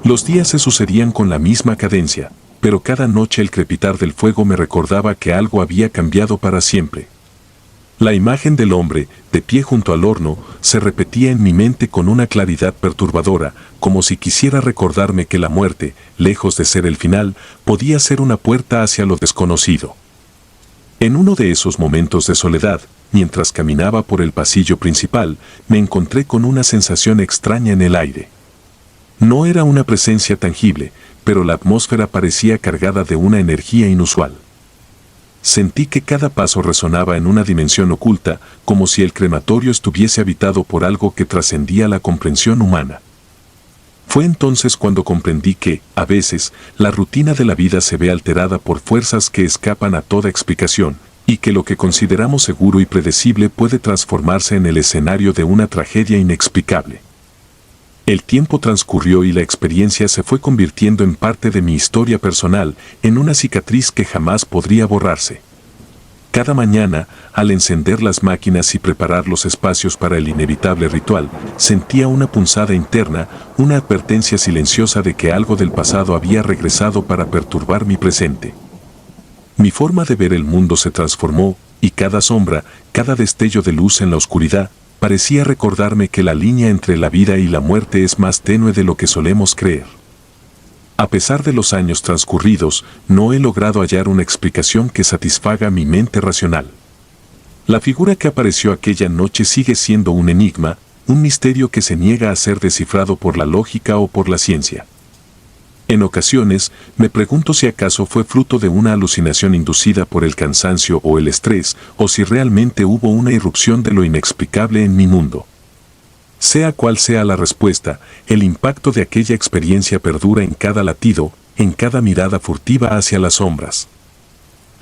Los días se sucedían con la misma cadencia, pero cada noche el crepitar del fuego me recordaba que algo había cambiado para siempre. La imagen del hombre, de pie junto al horno, se repetía en mi mente con una claridad perturbadora, como si quisiera recordarme que la muerte, lejos de ser el final, podía ser una puerta hacia lo desconocido. En uno de esos momentos de soledad, mientras caminaba por el pasillo principal, me encontré con una sensación extraña en el aire. No era una presencia tangible, pero la atmósfera parecía cargada de una energía inusual. Sentí que cada paso resonaba en una dimensión oculta, como si el crematorio estuviese habitado por algo que trascendía la comprensión humana. Fue entonces cuando comprendí que, a veces, la rutina de la vida se ve alterada por fuerzas que escapan a toda explicación, y que lo que consideramos seguro y predecible puede transformarse en el escenario de una tragedia inexplicable. El tiempo transcurrió y la experiencia se fue convirtiendo en parte de mi historia personal, en una cicatriz que jamás podría borrarse. Cada mañana, al encender las máquinas y preparar los espacios para el inevitable ritual, sentía una punzada interna, una advertencia silenciosa de que algo del pasado había regresado para perturbar mi presente. Mi forma de ver el mundo se transformó, y cada sombra, cada destello de luz en la oscuridad, parecía recordarme que la línea entre la vida y la muerte es más tenue de lo que solemos creer. A pesar de los años transcurridos, no he logrado hallar una explicación que satisfaga mi mente racional. La figura que apareció aquella noche sigue siendo un enigma, un misterio que se niega a ser descifrado por la lógica o por la ciencia. En ocasiones, me pregunto si acaso fue fruto de una alucinación inducida por el cansancio o el estrés, o si realmente hubo una irrupción de lo inexplicable en mi mundo. Sea cual sea la respuesta, el impacto de aquella experiencia perdura en cada latido, en cada mirada furtiva hacia las sombras.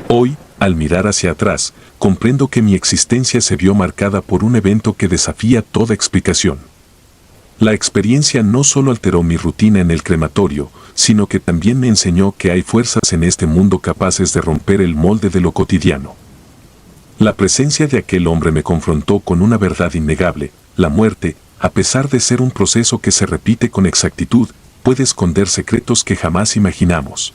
Hoy, al mirar hacia atrás, comprendo que mi existencia se vio marcada por un evento que desafía toda explicación. La experiencia no solo alteró mi rutina en el crematorio, sino que también me enseñó que hay fuerzas en este mundo capaces de romper el molde de lo cotidiano. La presencia de aquel hombre me confrontó con una verdad innegable: la muerte, a pesar de ser un proceso que se repite con exactitud, puede esconder secretos que jamás imaginamos.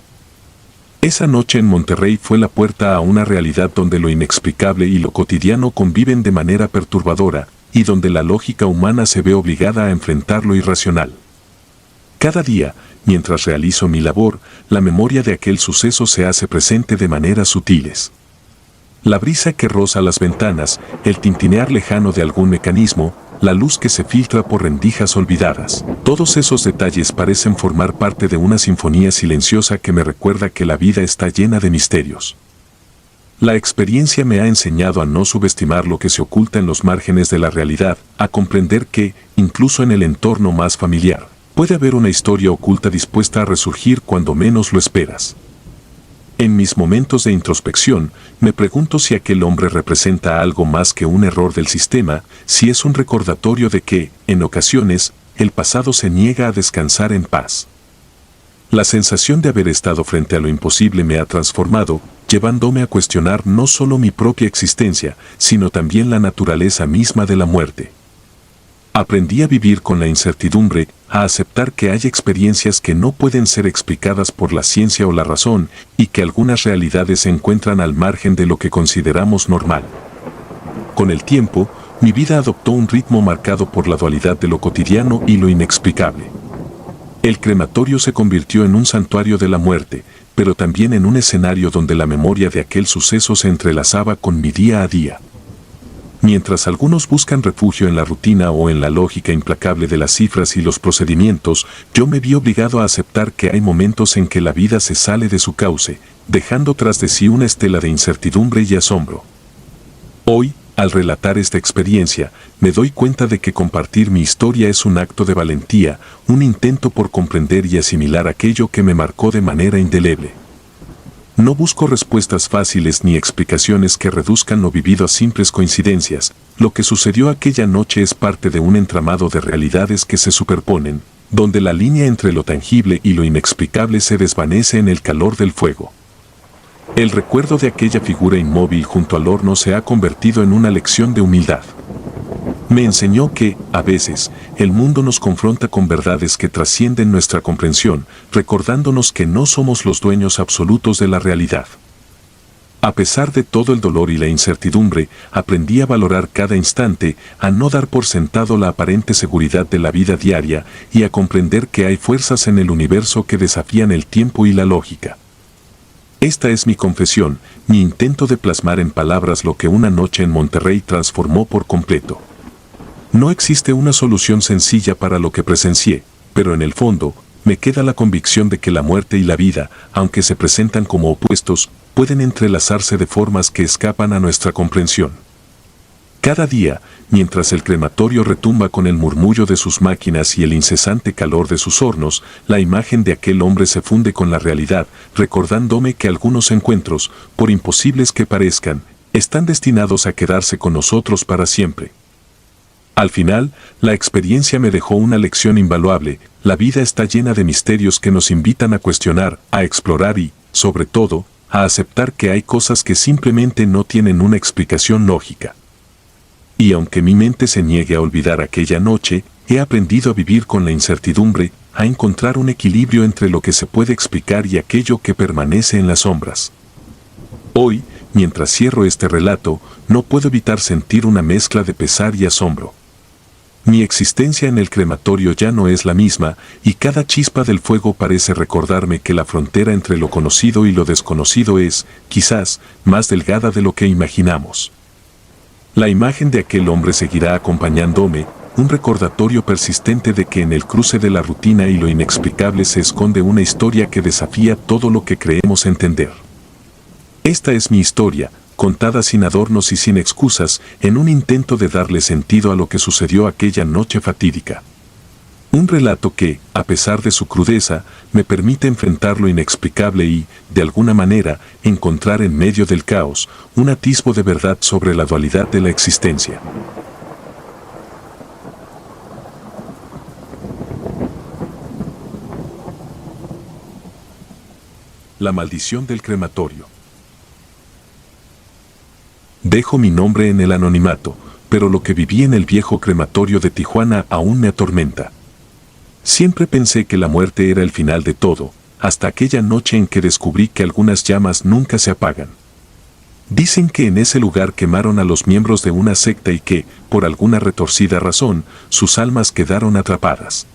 Esa noche en Monterrey fue la puerta a una realidad donde lo inexplicable y lo cotidiano conviven de manera perturbadora, y donde la lógica humana se ve obligada a enfrentar lo irracional. Cada día, mientras realizo mi labor, la memoria de aquel suceso se hace presente de maneras sutiles. La brisa que roza las ventanas, el tintinear lejano de algún mecanismo, la luz que se filtra por rendijas olvidadas. Todos esos detalles parecen formar parte de una sinfonía silenciosa que me recuerda que la vida está llena de misterios. La experiencia me ha enseñado a no subestimar lo que se oculta en los márgenes de la realidad, a comprender que, incluso en el entorno más familiar, puede haber una historia oculta dispuesta a resurgir cuando menos lo esperas. En mis momentos de introspección, me pregunto si aquel hombre representa algo más que un error del sistema, si es un recordatorio de que, en ocasiones, el pasado se niega a descansar en paz. La sensación de haber estado frente a lo imposible me ha transformado, llevándome a cuestionar no solo mi propia existencia, sino también la naturaleza misma de la muerte. Aprendí a vivir con la incertidumbre, a aceptar que hay experiencias que no pueden ser explicadas por la ciencia o la razón, y que algunas realidades se encuentran al margen de lo que consideramos normal. Con el tiempo, mi vida adoptó un ritmo marcado por la dualidad de lo cotidiano y lo inexplicable. El crematorio se convirtió en un santuario de la muerte, pero también en un escenario donde la memoria de aquel suceso se entrelazaba con mi día a día. Mientras algunos buscan refugio en la rutina o en la lógica implacable de las cifras y los procedimientos, yo me vi obligado a aceptar que hay momentos en que la vida se sale de su cauce, dejando tras de sí una estela de incertidumbre y asombro. Hoy, al relatar esta experiencia, me doy cuenta de que compartir mi historia es un acto de valentía, un intento por comprender y asimilar aquello que me marcó de manera indeleble. No busco respuestas fáciles ni explicaciones que reduzcan lo vivido a simples coincidencias. Lo que sucedió aquella noche es parte de un entramado de realidades que se superponen, donde la línea entre lo tangible y lo inexplicable se desvanece en el calor del fuego. El recuerdo de aquella figura inmóvil junto al horno se ha convertido en una lección de humildad. Me enseñó que, a veces, el mundo nos confronta con verdades que trascienden nuestra comprensión, recordándonos que no somos los dueños absolutos de la realidad. A pesar de todo el dolor y la incertidumbre, aprendí a valorar cada instante, a no dar por sentado la aparente seguridad de la vida diaria y a comprender que hay fuerzas en el universo que desafían el tiempo y la lógica. Esta es mi confesión, mi intento de plasmar en palabras lo que una noche en Monterrey transformó por completo. No existe una solución sencilla para lo que presencié, pero en el fondo, me queda la convicción de que la muerte y la vida, aunque se presentan como opuestos, pueden entrelazarse de formas que escapan a nuestra comprensión. Cada día, mientras el crematorio retumba con el murmullo de sus máquinas y el incesante calor de sus hornos, la imagen de aquel hombre se funde con la realidad, recordándome que algunos encuentros, por imposibles que parezcan, están destinados a quedarse con nosotros para siempre. Al final, la experiencia me dejó una lección invaluable. La vida está llena de misterios que nos invitan a cuestionar, a explorar y, sobre todo, a aceptar que hay cosas que simplemente no tienen una explicación lógica. Y aunque mi mente se niegue a olvidar aquella noche, he aprendido a vivir con la incertidumbre, a encontrar un equilibrio entre lo que se puede explicar y aquello que permanece en las sombras. Hoy, mientras cierro este relato, no puedo evitar sentir una mezcla de pesar y asombro. Mi existencia en el crematorio ya no es la misma, y cada chispa del fuego parece recordarme que la frontera entre lo conocido y lo desconocido es, quizás, más delgada de lo que imaginamos. La imagen de aquel hombre seguirá acompañándome, un recordatorio persistente de que en el cruce de la rutina y lo inexplicable se esconde una historia que desafía todo lo que creemos entender. Esta es mi historia, contada sin adornos y sin excusas, en un intento de darle sentido a lo que sucedió aquella noche fatídica. Un relato que, a pesar de su crudeza, me permite enfrentar lo inexplicable y, de alguna manera, encontrar en medio del caos un atisbo de verdad sobre la dualidad de la existencia. La maldición del crematorio. Dejo mi nombre en el anonimato, pero lo que viví en el viejo crematorio de Tijuana aún me atormenta. Siempre pensé que la muerte era el final de todo, hasta aquella noche en que descubrí que algunas llamas nunca se apagan. Dicen que en ese lugar quemaron a los miembros de una secta y que, por alguna retorcida razón, sus almas quedaron atrapadas.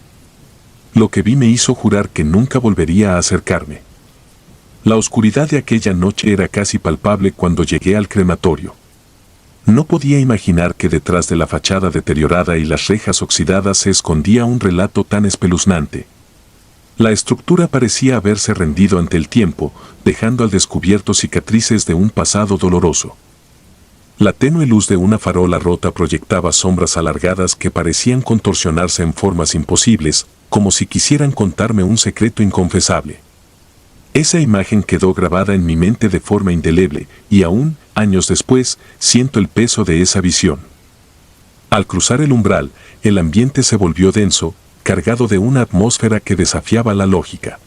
Lo que vi me hizo jurar que nunca volvería a acercarme. La oscuridad de aquella noche era casi palpable cuando llegué al crematorio. No podía imaginar que detrás de la fachada deteriorada y las rejas oxidadas se escondía un relato tan espeluznante. La estructura parecía haberse rendido ante el tiempo, dejando al descubierto cicatrices de un pasado doloroso. La tenue luz de una farola rota proyectaba sombras alargadas que parecían contorsionarse en formas imposibles, como si quisieran contarme un secreto inconfesable. Esa imagen quedó grabada en mi mente de forma indeleble, y aún, años después, siento el peso de esa visión. Al cruzar el umbral, el ambiente se volvió denso, cargado de una atmósfera que desafiaba la lógica.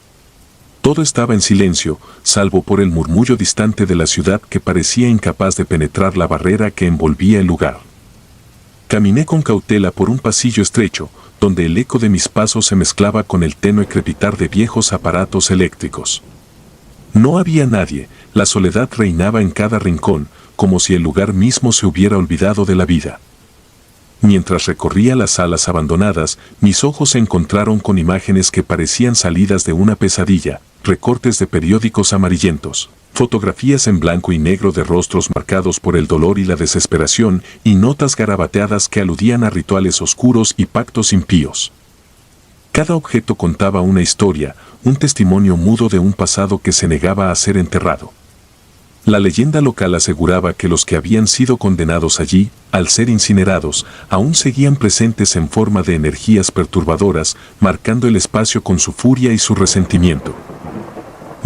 Todo estaba en silencio, salvo por el murmullo distante de la ciudad que parecía incapaz de penetrar la barrera que envolvía el lugar. Caminé con cautela por un pasillo estrecho, donde el eco de mis pasos se mezclaba con el tenue crepitar de viejos aparatos eléctricos. No había nadie, la soledad reinaba en cada rincón, como si el lugar mismo se hubiera olvidado de la vida. Mientras recorría las salas abandonadas, mis ojos se encontraron con imágenes que parecían salidas de una pesadilla, recortes de periódicos amarillentos, fotografías en blanco y negro de rostros marcados por el dolor y la desesperación, y notas garabateadas que aludían a rituales oscuros y pactos impíos. Cada objeto contaba una historia, un testimonio mudo de un pasado que se negaba a ser enterrado. La leyenda local aseguraba que los que habían sido condenados allí, al ser incinerados, aún seguían presentes en forma de energías perturbadoras, marcando el espacio con su furia y su resentimiento.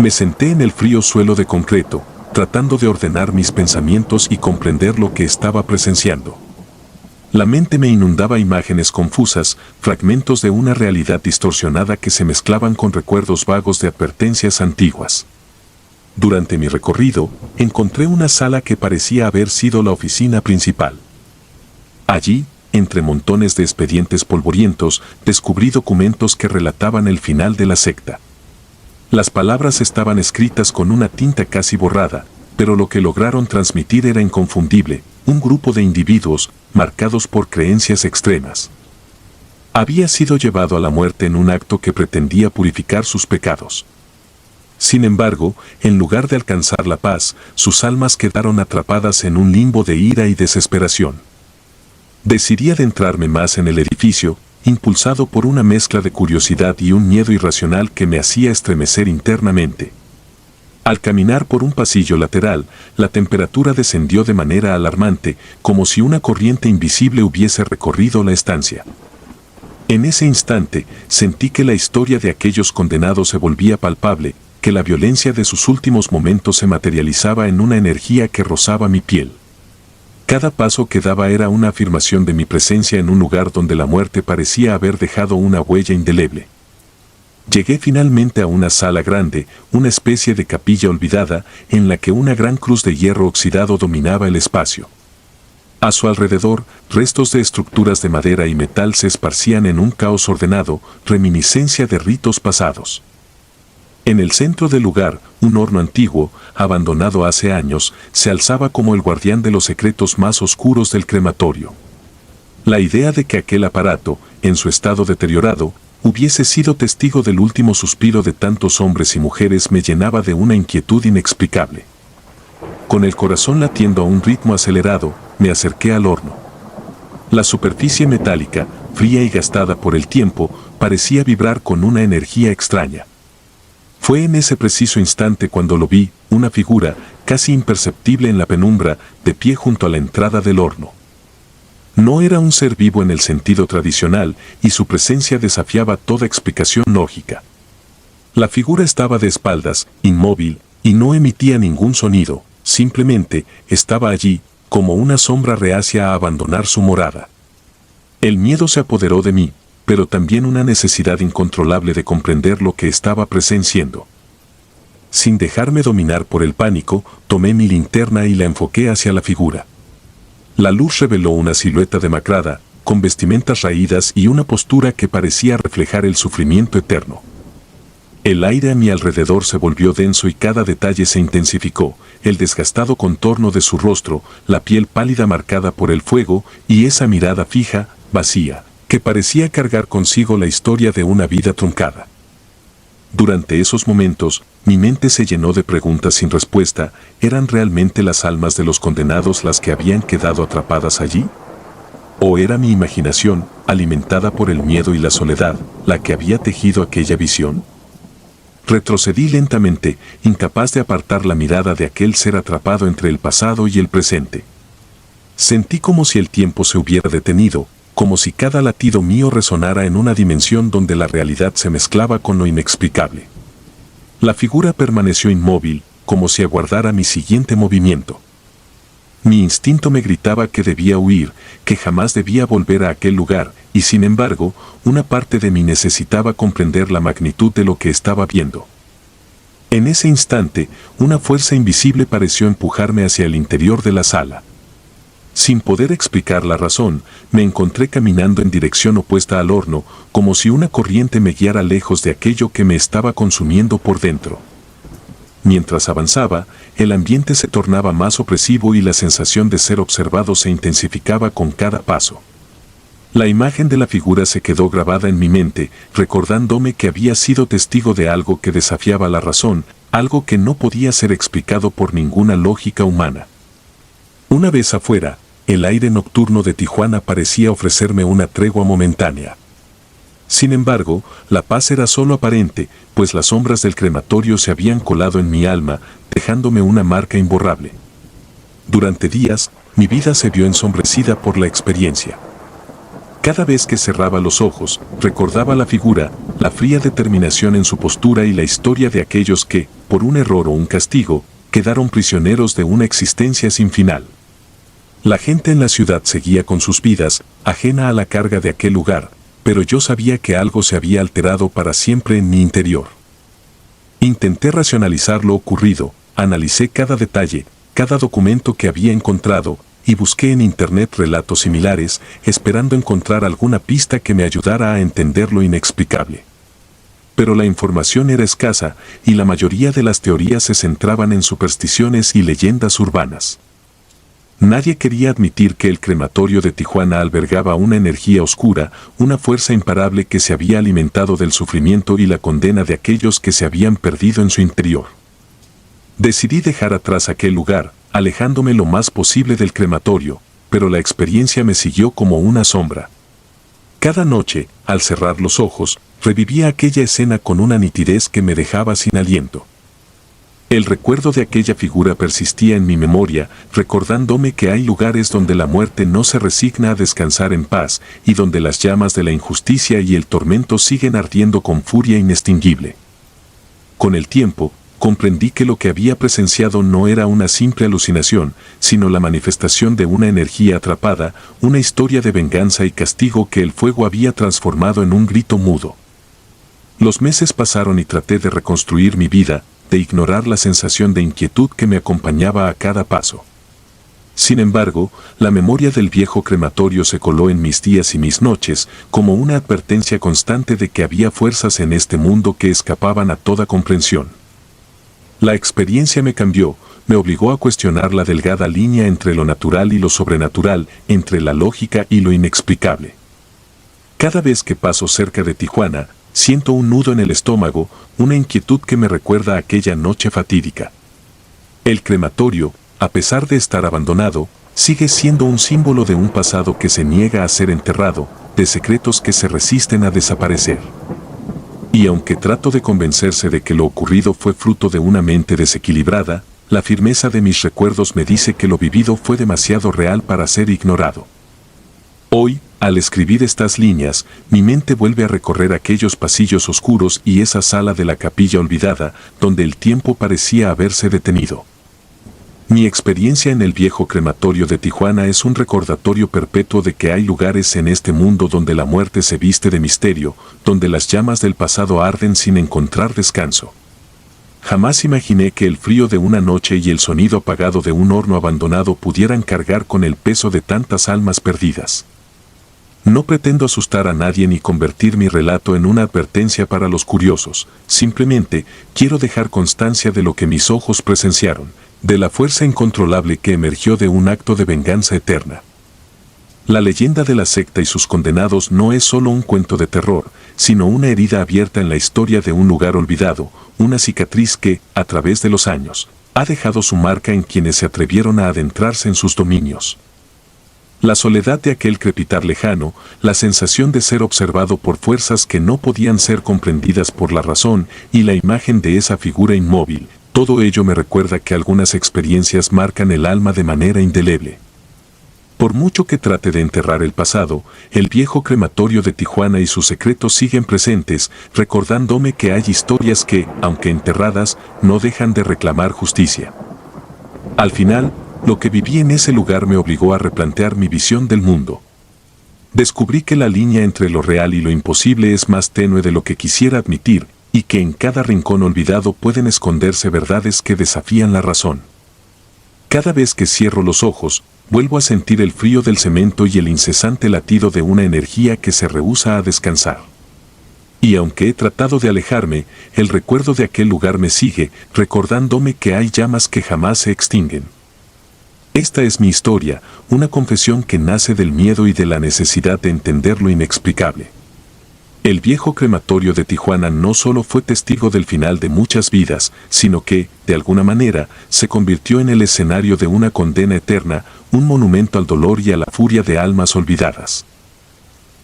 Me senté en el frío suelo de concreto, tratando de ordenar mis pensamientos y comprender lo que estaba presenciando. La mente me inundaba imágenes confusas, fragmentos de una realidad distorsionada que se mezclaban con recuerdos vagos de advertencias antiguas. Durante mi recorrido, encontré una sala que parecía haber sido la oficina principal. Allí, entre montones de expedientes polvorientos, descubrí documentos que relataban el final de la secta. Las palabras estaban escritas con una tinta casi borrada, pero lo que lograron transmitir era inconfundible: un grupo de individuos, marcados por creencias extremas. Había sido llevado a la muerte en un acto que pretendía purificar sus pecados. Sin embargo, en lugar de alcanzar la paz, sus almas quedaron atrapadas en un limbo de ira y desesperación. Decidí adentrarme más en el edificio, impulsado por una mezcla de curiosidad y un miedo irracional que me hacía estremecer internamente. Al caminar por un pasillo lateral, la temperatura descendió de manera alarmante, como si una corriente invisible hubiese recorrido la estancia. En ese instante, sentí que la historia de aquellos condenados se volvía palpable, que la violencia de sus últimos momentos se materializaba en una energía que rozaba mi piel. Cada paso que daba era una afirmación de mi presencia en un lugar donde la muerte parecía haber dejado una huella indeleble. Llegué finalmente a una sala grande, una especie de capilla olvidada, en la que una gran cruz de hierro oxidado dominaba el espacio. A su alrededor, restos de estructuras de madera y metal se esparcían en un caos ordenado, reminiscencia de ritos pasados. En el centro del lugar, un horno antiguo, abandonado hace años, se alzaba como el guardián de los secretos más oscuros del crematorio. La idea de que aquel aparato, en su estado deteriorado, hubiese sido testigo del último suspiro de tantos hombres y mujeres me llenaba de una inquietud inexplicable. Con el corazón latiendo a un ritmo acelerado, me acerqué al horno. La superficie metálica, fría y gastada por el tiempo, parecía vibrar con una energía extraña. Fue en ese preciso instante cuando lo vi, una figura, casi imperceptible en la penumbra, de pie junto a la entrada del horno. No era un ser vivo en el sentido tradicional, y su presencia desafiaba toda explicación lógica. La figura estaba de espaldas, inmóvil, y no emitía ningún sonido, simplemente estaba allí, como una sombra reacia a abandonar su morada. El miedo se apoderó de mí, pero también una necesidad incontrolable de comprender lo que estaba presenciando. Sin dejarme dominar por el pánico, tomé mi linterna y la enfoqué hacia la figura. La luz reveló una silueta demacrada, con vestimentas raídas y una postura que parecía reflejar el sufrimiento eterno. El aire a mi alrededor se volvió denso y cada detalle se intensificó: el desgastado contorno de su rostro, la piel pálida marcada por el fuego y esa mirada fija, vacía, que parecía cargar consigo la historia de una vida truncada. Durante esos momentos, mi mente se llenó de preguntas sin respuesta. ¿Eran realmente las almas de los condenados las que habían quedado atrapadas allí? ¿O era mi imaginación, alimentada por el miedo y la soledad, la que había tejido aquella visión? Retrocedí lentamente, incapaz de apartar la mirada de aquel ser atrapado entre el pasado y el presente. Sentí como si el tiempo se hubiera detenido, como si cada latido mío resonara en una dimensión donde la realidad se mezclaba con lo inexplicable. La figura permaneció inmóvil, como si aguardara mi siguiente movimiento. Mi instinto me gritaba que debía huir, que jamás debía volver a aquel lugar, y sin embargo, una parte de mí necesitaba comprender la magnitud de lo que estaba viendo. En ese instante, una fuerza invisible pareció empujarme hacia el interior de la sala. Sin poder explicar la razón, me encontré caminando en dirección opuesta al horno, como si una corriente me guiara lejos de aquello que me estaba consumiendo por dentro. Mientras avanzaba, el ambiente se tornaba más opresivo y la sensación de ser observado se intensificaba con cada paso. La imagen de la figura se quedó grabada en mi mente, recordándome que había sido testigo de algo que desafiaba la razón, algo que no podía ser explicado por ninguna lógica humana. Una vez afuera, el aire nocturno de Tijuana parecía ofrecerme una tregua momentánea. Sin embargo, la paz era solo aparente, pues las sombras del crematorio se habían colado en mi alma, dejándome una marca imborrable. Durante días, mi vida se vio ensombrecida por la experiencia. Cada vez que cerraba los ojos, recordaba la figura, la fría determinación en su postura y la historia de aquellos que, por un error o un castigo, quedaron prisioneros de una existencia sin final. La gente en la ciudad seguía con sus vidas, ajena a la carga de aquel lugar, pero yo sabía que algo se había alterado para siempre en mi interior. Intenté racionalizar lo ocurrido, analicé cada detalle, cada documento que había encontrado, y busqué en internet relatos similares, esperando encontrar alguna pista que me ayudara a entender lo inexplicable. Pero la información era escasa, y la mayoría de las teorías se centraban en supersticiones y leyendas urbanas. Nadie quería admitir que el crematorio de Tijuana albergaba una energía oscura, una fuerza imparable que se había alimentado del sufrimiento y la condena de aquellos que se habían perdido en su interior. Decidí dejar atrás aquel lugar, alejándome lo más posible del crematorio, pero la experiencia me siguió como una sombra. Cada noche, al cerrar los ojos, revivía aquella escena con una nitidez que me dejaba sin aliento. El recuerdo de aquella figura persistía en mi memoria, recordándome que hay lugares donde la muerte no se resigna a descansar en paz y donde las llamas de la injusticia y el tormento siguen ardiendo con furia inextinguible. Con el tiempo, comprendí que lo que había presenciado no era una simple alucinación, sino la manifestación de una energía atrapada, una historia de venganza y castigo que el fuego había transformado en un grito mudo. Los meses pasaron y traté de reconstruir mi vida, de ignorar la sensación de inquietud que me acompañaba a cada paso. Sin embargo, la memoria del viejo crematorio se coló en mis días y mis noches, como una advertencia constante de que había fuerzas en este mundo que escapaban a toda comprensión. La experiencia me cambió, me obligó a cuestionar la delgada línea entre lo natural y lo sobrenatural, entre la lógica y lo inexplicable. Cada vez que paso cerca de Tijuana, siento un nudo en el estómago, una inquietud que me recuerda aquella noche fatídica. El crematorio, a pesar de estar abandonado, sigue siendo un símbolo de un pasado que se niega a ser enterrado, de secretos que se resisten a desaparecer. Y aunque trato de convencerse de que lo ocurrido fue fruto de una mente desequilibrada, la firmeza de mis recuerdos me dice que lo vivido fue demasiado real para ser ignorado. Hoy, al escribir estas líneas, mi mente vuelve a recorrer aquellos pasillos oscuros y esa sala de la capilla olvidada, donde el tiempo parecía haberse detenido. Mi experiencia en el viejo crematorio de Tijuana es un recordatorio perpetuo de que hay lugares en este mundo donde la muerte se viste de misterio, donde las llamas del pasado arden sin encontrar descanso. Jamás imaginé que el frío de una noche y el sonido apagado de un horno abandonado pudieran cargar con el peso de tantas almas perdidas. No pretendo asustar a nadie ni convertir mi relato en una advertencia para los curiosos, simplemente quiero dejar constancia de lo que mis ojos presenciaron, de la fuerza incontrolable que emergió de un acto de venganza eterna. La leyenda de la secta y sus condenados no es solo un cuento de terror, sino una herida abierta en la historia de un lugar olvidado, una cicatriz que, a través de los años, ha dejado su marca en quienes se atrevieron a adentrarse en sus dominios. La soledad de aquel crepitar lejano, la sensación de ser observado por fuerzas que no podían ser comprendidas por la razón y la imagen de esa figura inmóvil, todo ello me recuerda que algunas experiencias marcan el alma de manera indeleble. Por mucho que trate de enterrar el pasado, el viejo crematorio de Tijuana y sus secretos siguen presentes, recordándome que hay historias que, aunque enterradas, no dejan de reclamar justicia. Al final, lo que viví en ese lugar me obligó a replantear mi visión del mundo. Descubrí que la línea entre lo real y lo imposible es más tenue de lo que quisiera admitir, y que en cada rincón olvidado pueden esconderse verdades que desafían la razón. Cada vez que cierro los ojos, vuelvo a sentir el frío del cemento y el incesante latido de una energía que se rehúsa a descansar. Y aunque he tratado de alejarme, el recuerdo de aquel lugar me sigue, recordándome que hay llamas que jamás se extinguen. Esta es mi historia, una confesión que nace del miedo y de la necesidad de entender lo inexplicable. El viejo crematorio de Tijuana no solo fue testigo del final de muchas vidas, sino que, de alguna manera, se convirtió en el escenario de una condena eterna, un monumento al dolor y a la furia de almas olvidadas.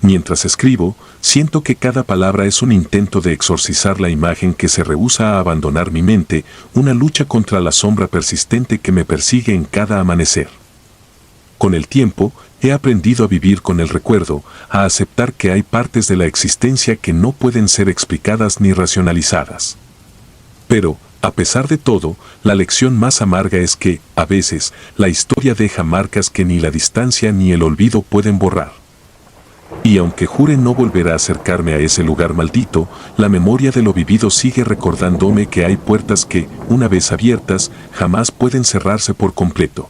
Mientras escribo, siento que cada palabra es un intento de exorcizar la imagen que se rehúsa a abandonar mi mente, una lucha contra la sombra persistente que me persigue en cada amanecer. Con el tiempo, he aprendido a vivir con el recuerdo, a aceptar que hay partes de la existencia que no pueden ser explicadas ni racionalizadas. Pero, a pesar de todo, la lección más amarga es que, a veces, la historia deja marcas que ni la distancia ni el olvido pueden borrar. Y aunque jure no volver a acercarme a ese lugar maldito, la memoria de lo vivido sigue recordándome que hay puertas que, una vez abiertas, jamás pueden cerrarse por completo.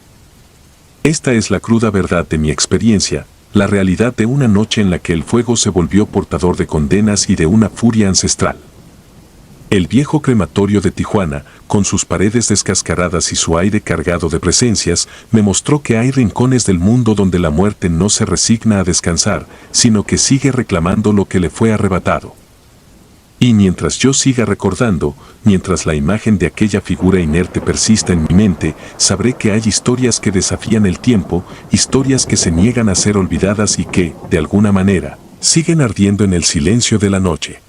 Esta es la cruda verdad de mi experiencia, la realidad de una noche en la que el fuego se volvió portador de condenas y de una furia ancestral. El viejo crematorio de Tijuana, con sus paredes descascaradas y su aire cargado de presencias, me mostró que hay rincones del mundo donde la muerte no se resigna a descansar, sino que sigue reclamando lo que le fue arrebatado. Y mientras yo siga recordando, mientras la imagen de aquella figura inerte persista en mi mente, sabré que hay historias que desafían el tiempo, historias que se niegan a ser olvidadas y que, de alguna manera, siguen ardiendo en el silencio de la noche.